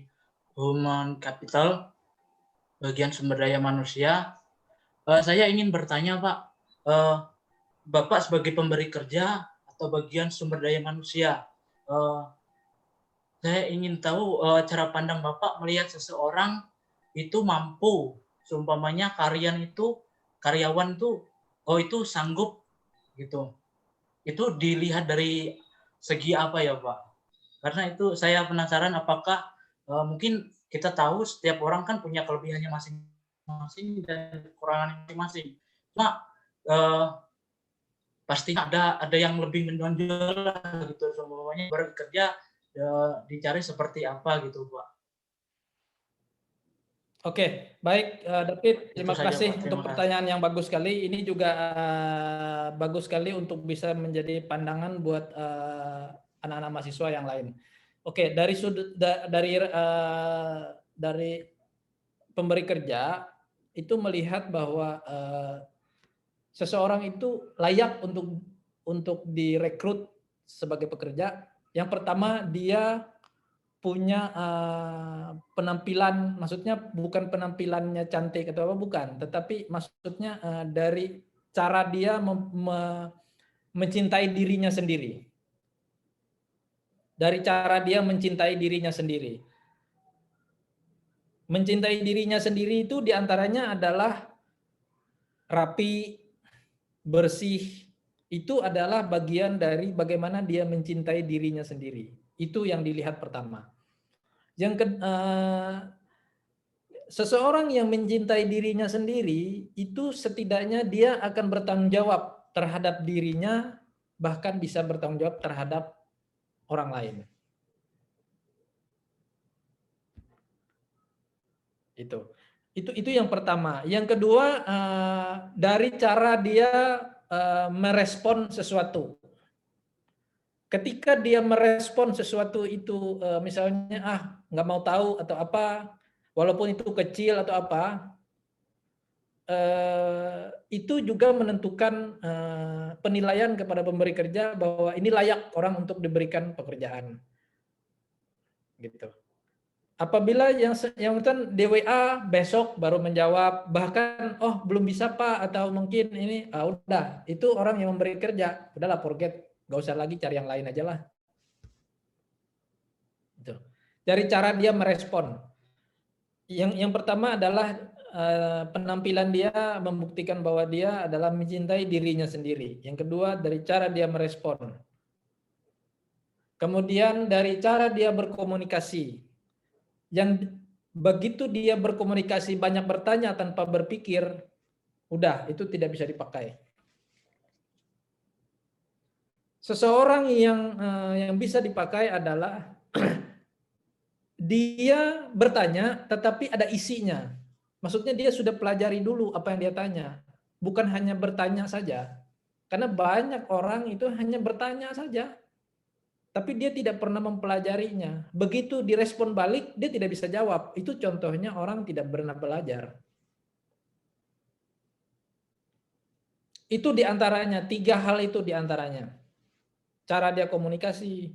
Human Capital, bagian sumber daya manusia. Saya ingin bertanya, Pak, Bapak sebagai pemberi kerja atau bagian sumber daya manusia, saya ingin tahu cara pandang Bapak melihat seseorang itu mampu, seumpamanya karyawan itu, itu sanggup gitu. Itu dilihat dari segi apa ya, Pak? Karena itu saya penasaran apakah mungkin kita tahu setiap orang kan punya kelebihannya masing-masing dan kekurangan masing-masing. Cuma pastinya ada yang lebih menonjol gitu, semuanya bekerja dicari seperti apa gitu, Pak. Oke, baik David, terima Itu saja, kasih Pak. untuk pertanyaan yang bagus sekali. Ini juga bagus sekali untuk bisa menjadi pandangan buat anak-anak mahasiswa yang lain. Oke, dari sudut dari pemberi kerja itu melihat bahwa seseorang itu layak untuk direkrut sebagai pekerja. Yang pertama, dia punya penampilan, maksudnya bukan penampilannya cantik atau apa, bukan, tetapi maksudnya dari cara dia mencintai dirinya sendiri. Dari cara dia mencintai dirinya sendiri. Mencintai dirinya sendiri itu diantaranya adalah rapi, bersih, itu adalah bagian dari bagaimana dia mencintai dirinya sendiri. Itu yang dilihat pertama. Seseorang yang mencintai dirinya sendiri itu setidaknya dia akan bertanggung jawab terhadap dirinya, bahkan bisa bertanggung jawab terhadap orang lain. Itu yang pertama. Yang kedua, dari cara dia merespon sesuatu. Ketika dia merespon sesuatu itu, misalnya nggak mau tahu atau apa, walaupun itu kecil atau apa, itu juga menentukan penilaian kepada pemberi kerja bahwa ini layak orang untuk diberikan pekerjaan. Gitu. Apabila yang DWA besok baru menjawab, bahkan belum bisa Pak, atau mungkin ini udah, itu orang yang memberi kerja, udahlah forget, nggak usah lagi, cari yang lain aja lah. Gitu. Dari cara dia merespon. Yang pertama adalah penampilan dia membuktikan bahwa dia adalah mencintai dirinya sendiri. Yang kedua, dari cara dia merespon. Kemudian dari cara dia berkomunikasi. Yang begitu dia berkomunikasi banyak bertanya tanpa berpikir, udah itu tidak bisa dipakai. Seseorang yang bisa dipakai adalah dia bertanya tetapi ada isinya. Maksudnya dia sudah pelajari dulu apa yang dia tanya, bukan hanya bertanya saja. Karena banyak orang itu hanya bertanya saja, tapi dia tidak pernah mempelajarinya. Begitu direspon balik, dia tidak bisa jawab. Itu contohnya orang tidak pernah belajar. Itu diantaranya, 3 hal itu diantaranya. Cara dia komunikasi,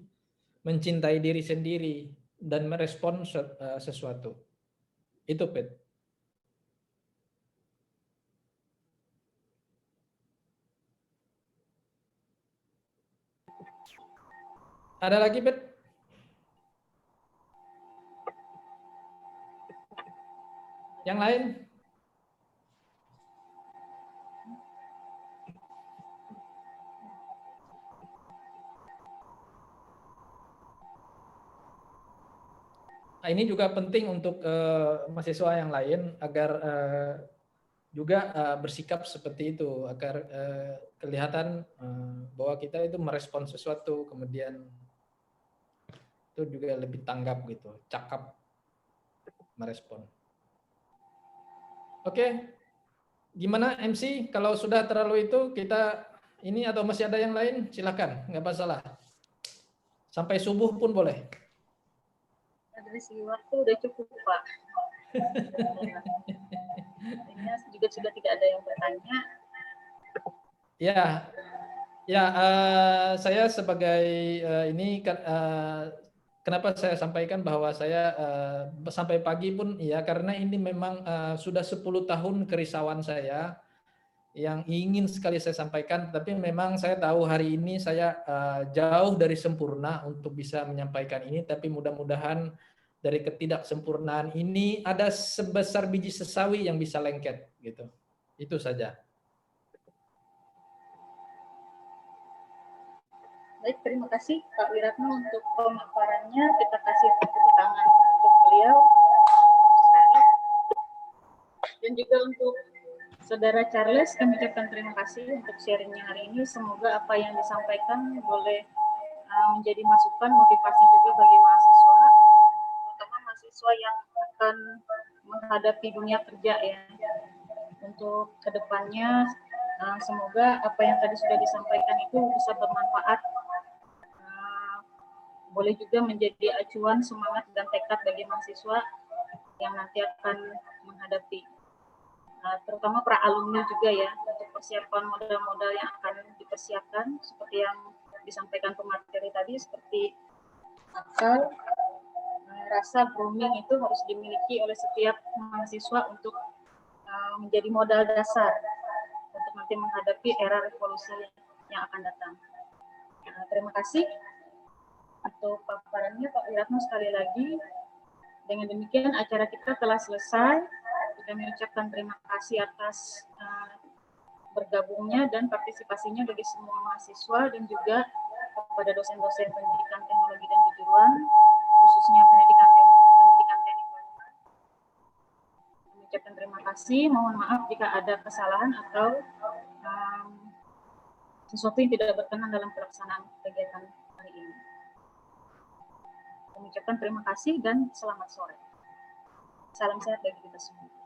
mencintai diri sendiri, dan merespon sesuatu. Itu, Pet. Ada lagi, Bet? Yang lain? Nah, ini juga penting untuk mahasiswa yang lain agar juga bersikap seperti itu, agar kelihatan bahwa kita itu merespon sesuatu, kemudian itu juga lebih tanggap gitu, cakap merespon. Oke, gimana MC? Kalau sudah terlalu itu kita ini atau masih ada yang lain? Silakan, nggak masalah. Sampai subuh pun boleh. Dari segi waktu udah cukup, Pak. Artinya juga sudah tidak ada yang bertanya. Ya, saya sebagai ini kenapa saya sampaikan bahwa saya sampai pagi pun ya karena ini memang sudah 10 tahun kerisauan saya yang ingin sekali saya sampaikan, tapi memang saya tahu hari ini saya jauh dari sempurna untuk bisa menyampaikan ini, tapi mudah-mudahan dari ketidaksempurnaan ini ada sebesar biji sesawi yang bisa lengket gitu. Itu saja. Baik, terima kasih Pak Wiratno untuk pemaparannya. Kita kasih tepuk tangan untuk beliau. Dan juga untuk Saudara Charles, kami ucapkan terima kasih untuk sharingnya hari ini. Semoga apa yang disampaikan boleh menjadi masukan, motivasi juga bagi mahasiswa, terutama mahasiswa yang akan menghadapi dunia kerja ya. Untuk kedepannya, semoga apa yang tadi sudah disampaikan itu bisa bermanfaat, boleh juga menjadi acuan semangat dan tekad bagi mahasiswa yang nanti akan menghadapi, terutama para alumni juga ya, untuk persiapan modal-modal yang akan dipersiapkan seperti yang disampaikan pemateri tadi, seperti akal, rasa grooming itu harus dimiliki oleh setiap mahasiswa untuk menjadi modal dasar untuk nanti menghadapi era revolusi yang akan datang. Terima kasih untuk paparannya Pak Wiratno sekali lagi. Dengan demikian acara kita telah selesai. Kami ucapkan terima kasih atas bergabungnya dan partisipasinya bagi semua mahasiswa dan juga kepada dosen-dosen pendidikan teknologi dan kejuruan, khususnya pendidikan teknik bangunan. Kami ucapkan terima kasih. Mohon maaf jika ada kesalahan atau sesuatu yang tidak berkenan dalam pelaksanaan kegiatan hari ini. Kami ucapkan terima kasih dan selamat sore. Salam sehat bagi kita semua.